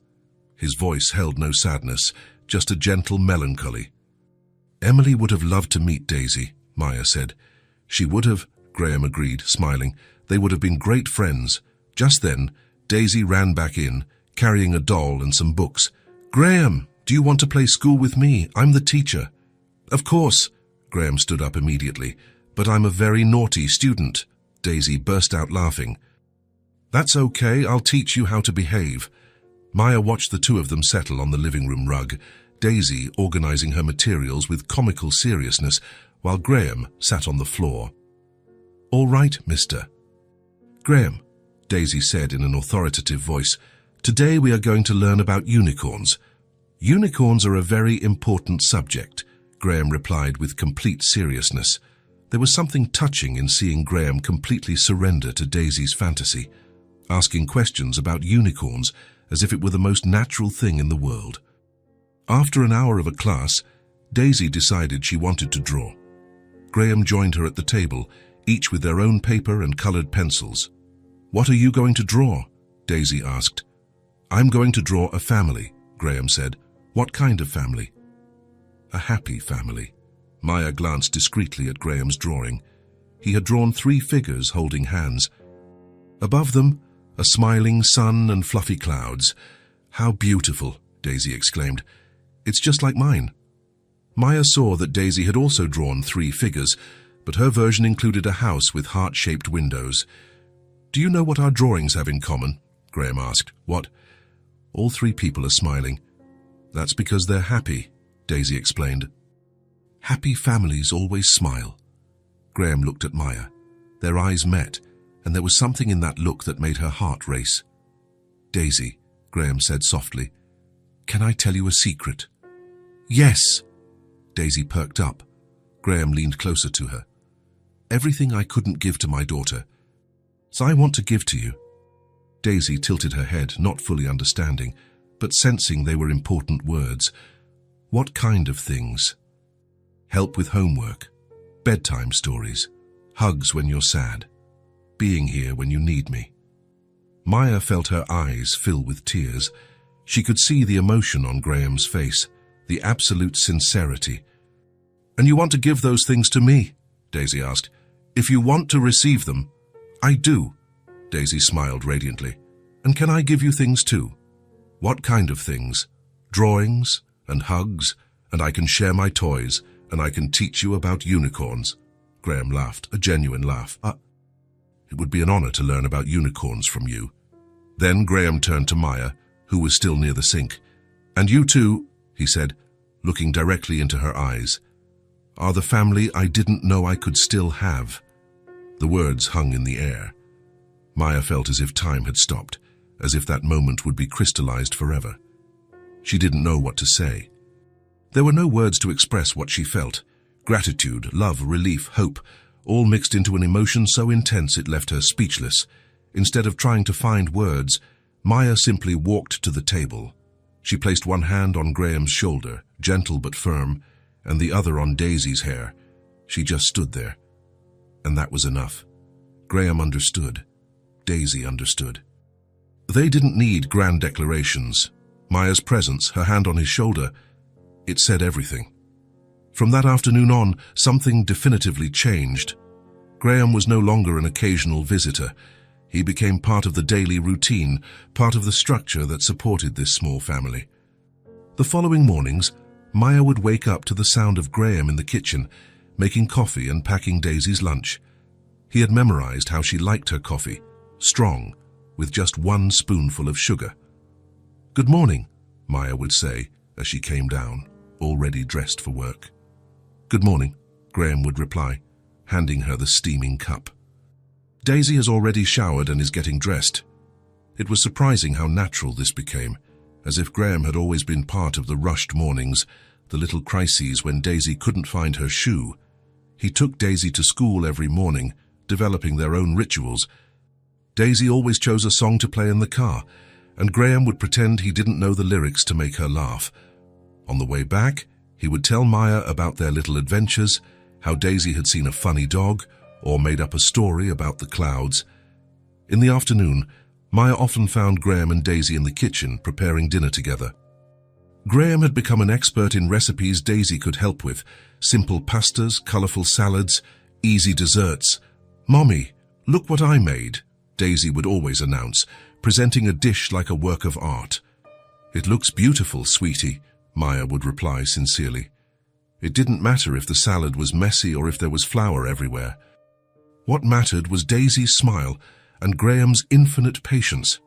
His voice held no sadness, just a gentle melancholy. Emily would have loved to meet Daisy, Maya said. She would have, Graham agreed, smiling. They would have been great friends. Just then, Daisy ran back in, carrying a doll and some books. Graham, do you want to play school with me? I'm the teacher. Of course, Graham stood up immediately. But I'm a very naughty student. Daisy burst out laughing. That's okay, I'll teach you how to behave. Maya watched the two of them settle on the living room rug, Daisy organizing her materials with comical seriousness, while Graham sat on the floor. All right, mister. Graham, Daisy said in an authoritative voice, today we are going to learn about unicorns. Unicorns are a very important subject, Graham replied with complete seriousness. There was something touching in seeing Graham completely surrender to Daisy's fantasy, asking questions about unicorns as if it were the most natural thing in the world. After an hour of a class, Daisy decided she wanted to draw. Graham joined her at the table, each with their own paper and colored pencils. What are you going to draw? Daisy asked. I'm going to draw a family, Graham said. What kind of family? A happy family. Maya glanced discreetly at Graham's drawing. He had drawn 3 figures holding hands. Above them, a smiling sun and fluffy clouds. How beautiful, Daisy exclaimed. It's just like mine. Maya saw that Daisy had also drawn 3 figures, but her version included a house with heart-shaped windows. Do you know what our drawings have in common? Graham asked. What? All 3 people are smiling. That's because they're happy, Daisy explained. Happy families always smile. Graham looked at Maya. Their eyes met, and there was something in that look that made her heart race. Daisy, Graham said softly, can I tell you a secret? Yes. Daisy perked up. Graham leaned closer to her. Everything I couldn't give to my daughter, so I want to give to you. Daisy tilted her head, not fully understanding, but sensing they were important words. What kind of things? Help with homework, bedtime stories, hugs when you're sad, being here when you need me. Maya felt her eyes fill with tears. She could see the emotion on Graham's face, the absolute sincerity. And you want to give those things to me? Daisy asked. If you want to receive them, I do. Daisy smiled radiantly. And can I give you things too? What kind of things? Drawings and hugs, and I can share my toys, and I can teach you about unicorns. Graham laughed, a genuine laugh. It would be an honor to learn about unicorns from you. Then Graham turned to Maya, who was still near the sink. And you too, he said, looking directly into her eyes, are the family I didn't know I could still have. The words hung in the air. Maya felt as if time had stopped, as if that moment would be crystallized forever. She didn't know what to say. There were no words to express what she felt. Gratitude, love, relief, hope, all mixed into an emotion so intense it left her speechless. Instead of trying to find words, Maya simply walked to the table. She placed one hand on Graham's shoulder, gentle but firm, and the other on Daisy's hair. She just stood there. And that was enough. Graham understood. Daisy understood. They didn't need grand declarations. Maya's presence, her hand on his shoulder, it said everything. From that afternoon on, something definitively changed. Graham was no longer an occasional visitor. He became part of the daily routine, part of the structure that supported this small family. The following mornings, Maya would wake up to the sound of Graham in the kitchen, making coffee and packing Daisy's lunch. He had memorized how she liked her coffee, strong, with just 1 spoonful of sugar. "Good morning," Maya would say as she came down, already dressed for work. "Good morning," Graham would reply, handing her the steaming cup. Daisy has already showered and is getting dressed. It was surprising how natural this became, as if Graham had always been part of the rushed mornings, the little crises when Daisy couldn't find her shoe. He took Daisy to school every morning, developing their own rituals. Daisy always chose a song to play in the car, and Graham would pretend he didn't know the lyrics to make her laugh. On the way back, he would tell Maya about their little adventures, how Daisy had seen a funny dog, or made up a story about the clouds. In the afternoon, Maya often found Graham and Daisy in the kitchen preparing dinner together. Graham had become an expert in recipes Daisy could help with: simple pastas, colorful salads, easy desserts. "Mommy, look what I made," Daisy would always announce, presenting a dish like a work of art. "It looks beautiful, sweetie," Maya would reply sincerely. It didn't matter if the salad was messy or if there was flour everywhere. What mattered was Daisy's smile and Graham's infinite patience.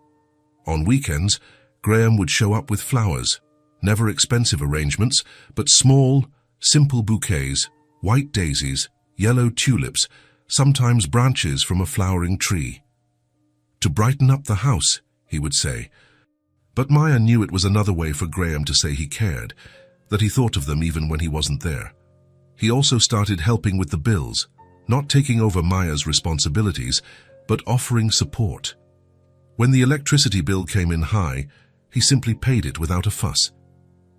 On weekends, Graham would show up with flowers, never expensive arrangements, but small, simple bouquets, white daisies, yellow tulips, sometimes branches from a flowering tree. "To brighten up the house," he would say. But Maya knew it was another way for Graham to say he cared, that he thought of them even when he wasn't there. He also started helping with the bills, not taking over Maya's responsibilities, but offering support. When the electricity bill came in high, he simply paid it without a fuss.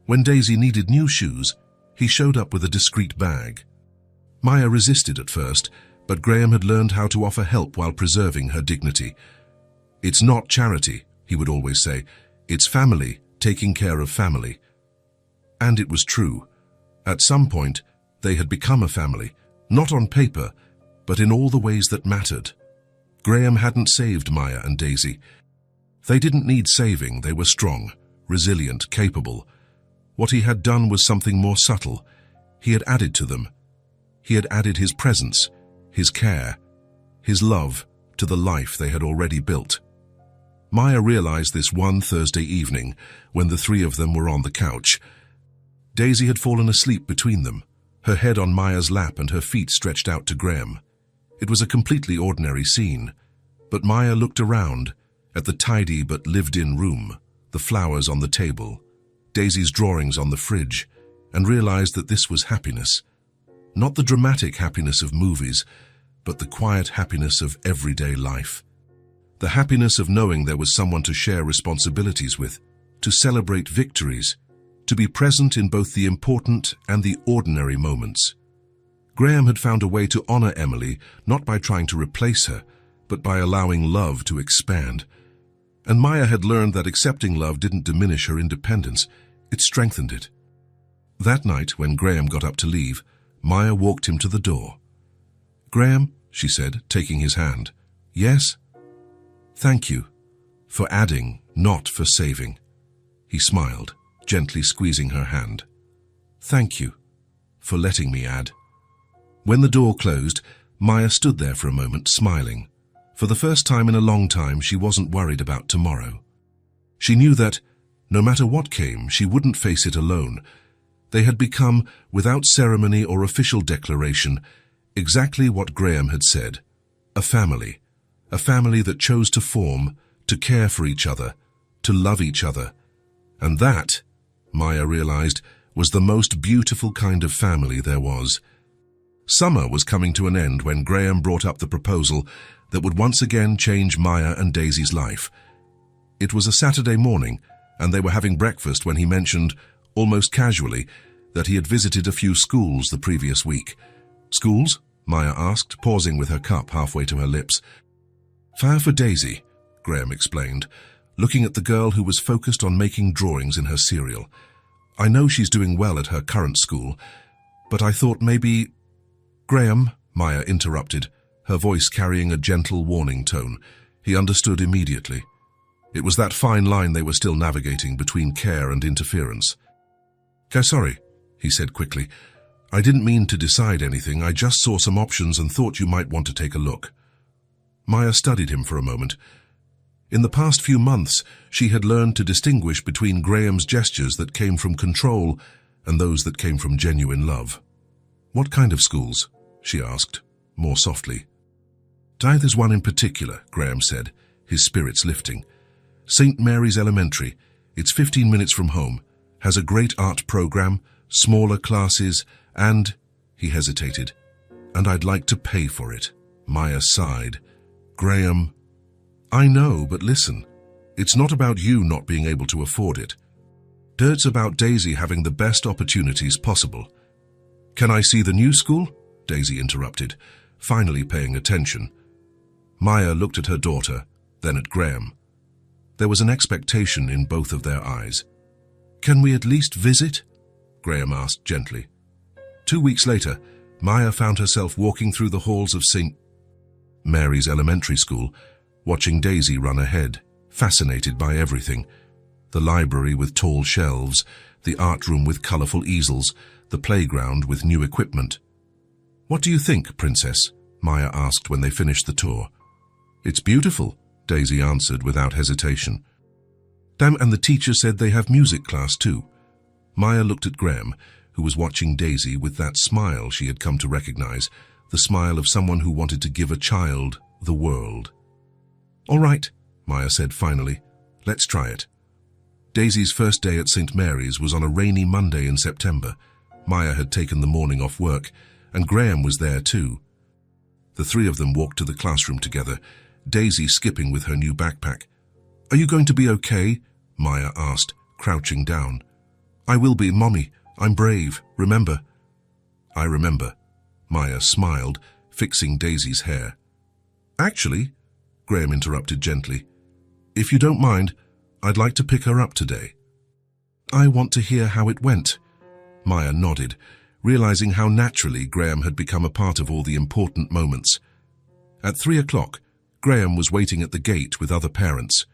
When Daisy needed new shoes, he showed up with a discreet bag. Maya resisted at first, but Graham had learned how to offer help while preserving her dignity. "It's not charity," he would always say. "It's family, taking care of family." And it was true. At some point, they had become a family, not on paper, but in all the ways that mattered. Graham hadn't saved Maya and Daisy. They didn't need saving. They were strong, resilient, capable. What he had done was something more subtle. He had added to them. He had added his presence, his care, his love to the life they had already built. Maya realized this one Thursday evening when the three of them were on the couch. Daisy had fallen asleep between them, her head on Maya's lap and her feet stretched out to Graham. It was a completely ordinary scene, but Maya looked around at the tidy but lived-in room, the flowers on the table, Daisy's drawings on the fridge, and realized that this was happiness. Not the dramatic happiness of movies, but the quiet happiness of everyday life. The happiness of knowing there was someone to share responsibilities with, to celebrate victories, to be present in both the important and the ordinary moments. Graham had found a way to honor Emily, not by trying to replace her, but by allowing love to expand. And Maya had learned that accepting love didn't diminish her independence, it strengthened it. That night, when Graham got up to leave, Maya walked him to the door. "Graham," she said, taking his hand. "Yes?" "Thank you. For adding, not for saving." He smiled, gently squeezing her hand. "Thank you. For letting me add." When the door closed, Maya stood there for a moment, smiling. For the first time in a long time, she wasn't worried about tomorrow. She knew that, no matter what came, she wouldn't face it alone. They had become, without ceremony or official declaration, exactly what Graham had said: a family that chose to form, to care for each other, to love each other. And that, Maya realized, was the most beautiful kind of family there was. Summer was coming to an end when Graham brought up the proposal that would once again change Maya and Daisy's life. It was a Saturday morning, and they were having breakfast when he mentioned, almost casually, that he had visited a few schools the previous week. Schools? Maya asked, pausing with her cup halfway to her lips. Fire for Daisy, Graham explained, looking at the girl who was focused on making drawings in her cereal. I know she's doing well at her current school, but I thought maybe... Graham, Maya interrupted, her voice carrying a gentle warning tone. He understood immediately. It was that fine line they were still navigating between care and interference. Sorry, he said quickly. I didn't mean to decide anything. I just saw some options and thought you might want to take a look. Maya studied him for a moment. In the past few months, she had learned to distinguish between Graham's gestures that came from control and those that came from genuine love. What kind of schools? She asked, more softly. There's one in particular, Graham said, his spirits lifting. St. Mary's Elementary. It's 15 minutes from home. Has a great art program, smaller classes, and... He hesitated. And I'd like to pay for it. Maya sighed. Graham... I know, but listen. It's not about you not being able to afford it. It's about Daisy having the best opportunities possible. Can I see the new school? Daisy interrupted, finally paying attention. Maya looked at her daughter, then at Graham. There was an expectation in both of their eyes. Can we at least visit? Graham asked gently. 2 weeks later, Maya found herself walking through the halls of St. Mary's Elementary School, watching Daisy run ahead, fascinated by everything. The library with tall shelves, the art room with colorful easels, the playground with new equipment. What do you think, Princess? Maya asked when they finished the tour. It's beautiful, Daisy answered without hesitation. And the teacher said they have music class too. Maya looked at Graham, who was watching Daisy with that smile she had come to recognize, the smile of someone who wanted to give a child the world. All right, Maya said finally. Let's try it. Daisy's first day at St. Mary's was on a rainy Monday in September. Maya had taken the morning off work, and Graham was there too. The three of them walked to the classroom together, Daisy skipping with her new backpack. Are you going to be okay? Maya asked, crouching down. I will be, Mommy. I'm brave, remember? I remember. Maya smiled, fixing Daisy's hair. Actually, Graham interrupted gently, if you don't mind, I'd like to pick her up today. I want to hear how it went. Maya nodded, realizing how naturally Graham had become a part of all the important moments. At 3 o'clock, Graham was waiting at the gate with other parents.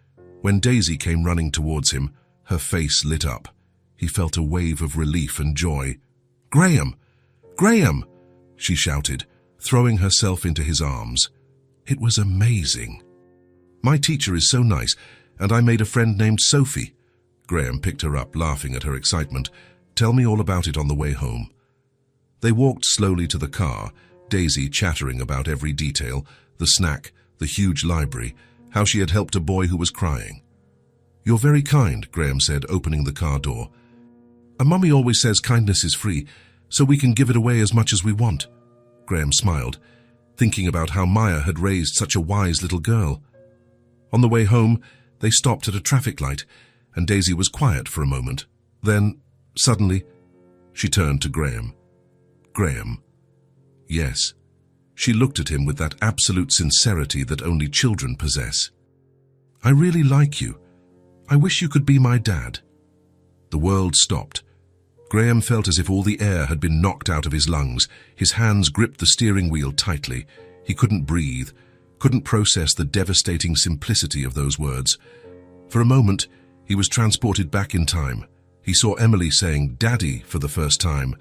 When Daisy came running towards him, her face lit up. He felt a wave of relief and joy. Graham! Graham! She shouted, throwing herself into his arms. It was amazing. My teacher is so nice, and I made a friend named Sophie. Graham picked her up, laughing at her excitement. Tell me all about it on the way home. They walked slowly to the car, Daisy chattering about every detail, the snack, the huge library, how she had helped a boy who was crying. You're very kind, Graham said, opening the car door. And Mummy always says kindness is free, so we can give it away as much as we want. Graham smiled, thinking about how Maya had raised such a wise little girl. On the way home, they stopped at a traffic light, and Daisy was quiet for a moment. Then, suddenly, she turned to Graham. Graham. Yes. She looked at him with that absolute sincerity that only children possess. I really like you. I wish you could be my dad. The world stopped. Graham felt as if all the air had been knocked out of his lungs. His hands gripped the steering wheel tightly. He couldn't breathe, couldn't process the devastating simplicity of those words. For a moment, he was transported back in time. He saw Emily saying, Daddy, for the first time.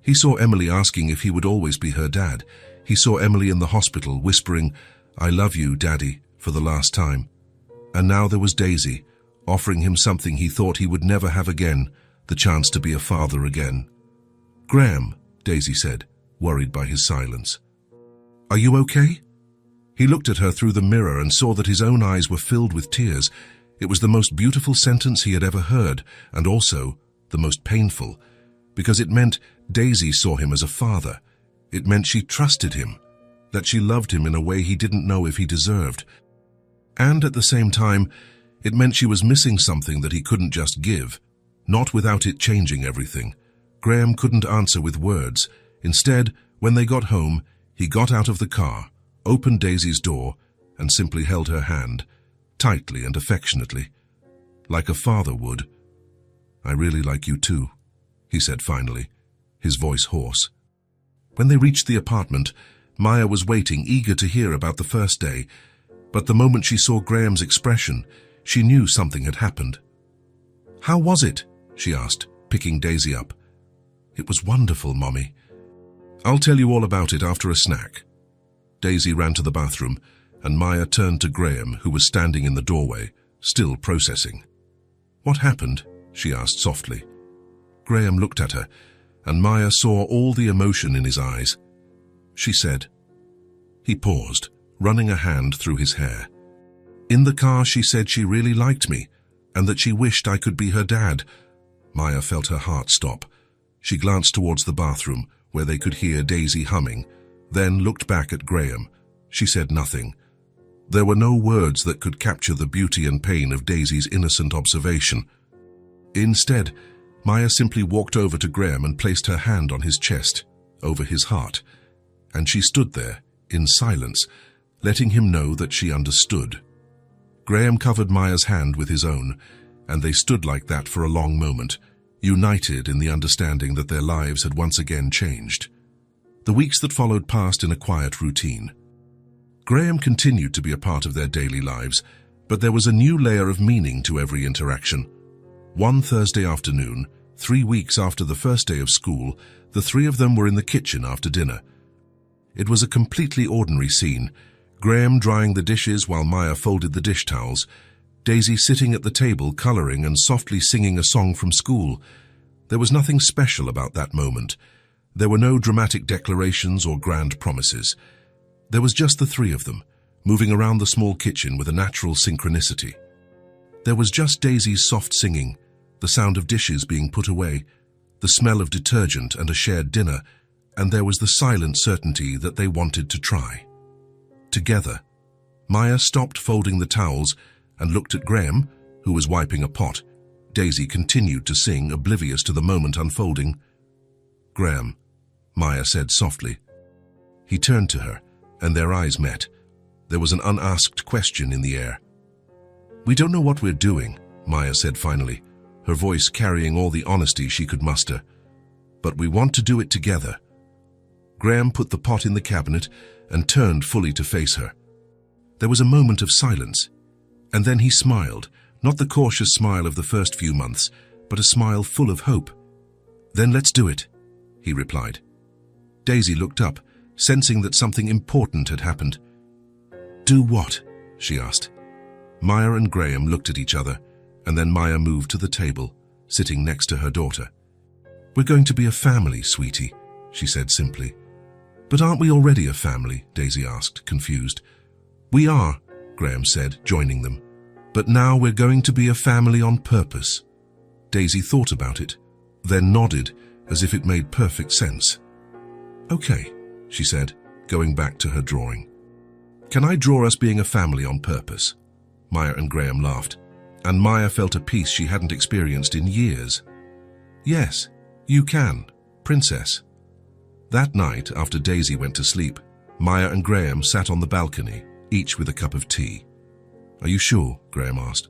He saw Emily asking if he would always be her dad. He saw Emily in the hospital whispering, I love you, Daddy, for the last time. And now there was Daisy, offering him something he thought he would never have again, the chance to be a father again. Graham, Daisy said, worried by his silence. Are you okay? He looked at her through the mirror and saw that his own eyes were filled with tears. It was the most beautiful sentence he had ever heard, and also the most painful, because it meant Daisy saw him as a father. It meant she trusted him, that she loved him in a way he didn't know if he deserved. And at the same time, It meant she was missing something that he couldn't just give, not without it changing everything. Graham couldn't answer with words. Instead, when they got home, he got out of the car, opened Daisy's door, and simply held her hand, tightly and affectionately, like a father would. "I really like you too," he said finally, his voice hoarse. When they reached the apartment, Maya was waiting, eager to hear about the first day, but the moment she saw Graham's expression, she knew something had happened. "How was it?" she asked, picking Daisy up. "It was wonderful, Mommy. I'll tell you all about it after a snack." Daisy ran to the bathroom, and Maya turned to Graham, who was standing in the doorway, still processing. "What happened?" she asked softly. Graham looked at her, and Maya saw all the emotion in his eyes. She said. He paused, running a hand through his hair. "In the car she said she really liked me, and that she wished I could be her dad." Maya felt her heart stop. She glanced towards the bathroom, where they could hear Daisy humming, then looked back at Graham. She said nothing. There were no words that could capture the beauty and pain of Daisy's innocent observation. Instead, Maya simply walked over to Graham and placed her hand on his chest, over his heart, and she stood there, in silence, letting him know that she understood. Graham covered Maya's hand with his own, and they stood like that for a long moment, united in the understanding that their lives had once again changed. The weeks that followed passed in a quiet routine. Graham continued to be a part of their daily lives, but there was a new layer of meaning to every interaction. One Thursday afternoon, 3 weeks after the first day of school, the three of them were in the kitchen after dinner. It was a completely ordinary scene, Graham drying the dishes while Maya folded the dish towels, Daisy sitting at the table coloring and softly singing a song from school. There was nothing special about that moment. There were no dramatic declarations or grand promises. There was just the three of them, moving around the small kitchen with a natural synchronicity. There was just Daisy's soft singing, the sound of dishes being put away, the smell of detergent and a shared dinner, and there was the silent certainty that they wanted to try. Together, Maya stopped folding the towels and looked at Graham, who was wiping a pot. Daisy continued to sing, oblivious to the moment unfolding. "Graham," Maya said softly. He turned to her, and their eyes met. There was an unasked question in the air. "We don't know what we're doing," Maya said finally, her voice carrying all the honesty she could muster. "But we want to do it together." Graham put the pot in the cabinet and turned fully to face her. There was a moment of silence, and then he smiled, not the cautious smile of the first few months, but a smile full of hope. "Then let's do it," he replied. Daisy looked up, sensing that something important had happened. "Do what?" she asked. Maya and Graham looked at each other, and then Maya moved to the table, sitting next to her daughter. "We're going to be a family, sweetie," she said simply. "But aren't we already a family?" Daisy asked, confused. "We are," Graham said, joining them. "But now we're going to be a family on purpose." Daisy thought about it, then nodded as if it made perfect sense. "Okay," she said, going back to her drawing. "Can I draw us being a family on purpose?" Maya and Graham laughed, and Maya felt a peace she hadn't experienced in years. "Yes, you can, princess." That night, after Daisy went to sleep, Maya and Graham sat on the balcony, each with a cup of tea. "Are you sure?" Graham asked.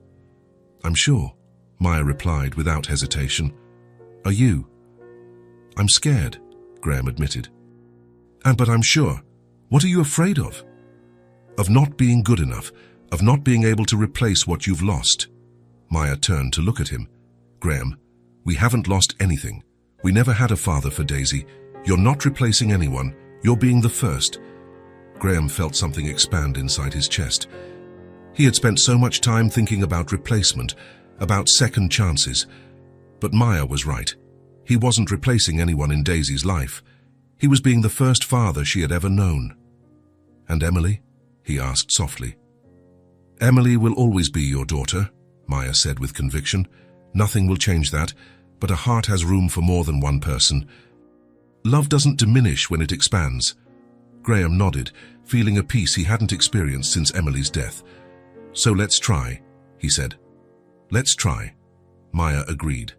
"I'm sure," Maya replied without hesitation. "Are you?" "I'm scared," Graham admitted. But I'm sure. What are you afraid of?" "Of not being good enough, of not being able to replace what you've lost." Maya turned to look at him. "Graham, we haven't lost anything. We never had a father for Daisy. You're not replacing anyone. You're being the first." Graham felt something expand inside his chest. He had spent so much time thinking about replacement, about second chances. But Maya was right. He wasn't replacing anyone in Daisy's life. He was being the first father she had ever known. "And Emily?" he asked softly. "Emily will always be your daughter," Maya said with conviction. "Nothing will change that, but a heart has room for more than one person. Love doesn't diminish when it expands." Graham nodded, feeling a peace he hadn't experienced since Emily's death. "So let's try," he said, Let's try. Maya agreed.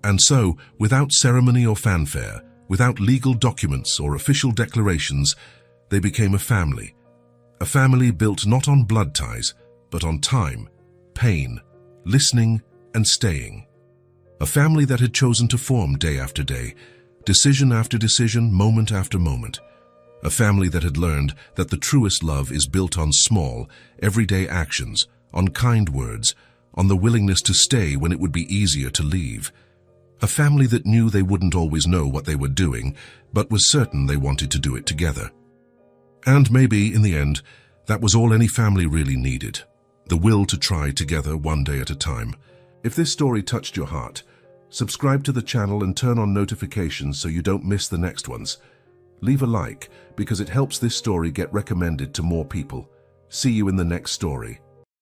And so, without ceremony or fanfare, without legal documents or official declarations, they became a family. A family built not on blood ties, but on time, pain, listening, and staying. A family that had chosen to form day after day, decision after decision, moment after moment. A family that had learned that the truest love is built on small, everyday actions, on kind words, on the willingness to stay when it would be easier to leave. A family that knew they wouldn't always know what they were doing, but was certain they wanted to do it together. And maybe, in the end, that was all any family really needed. The will to try together one day at a time. If this story touched your heart, subscribe to the channel and turn on notifications so you don't miss the next ones. Leave a like because it helps this story get recommended to more people. See you in the next story.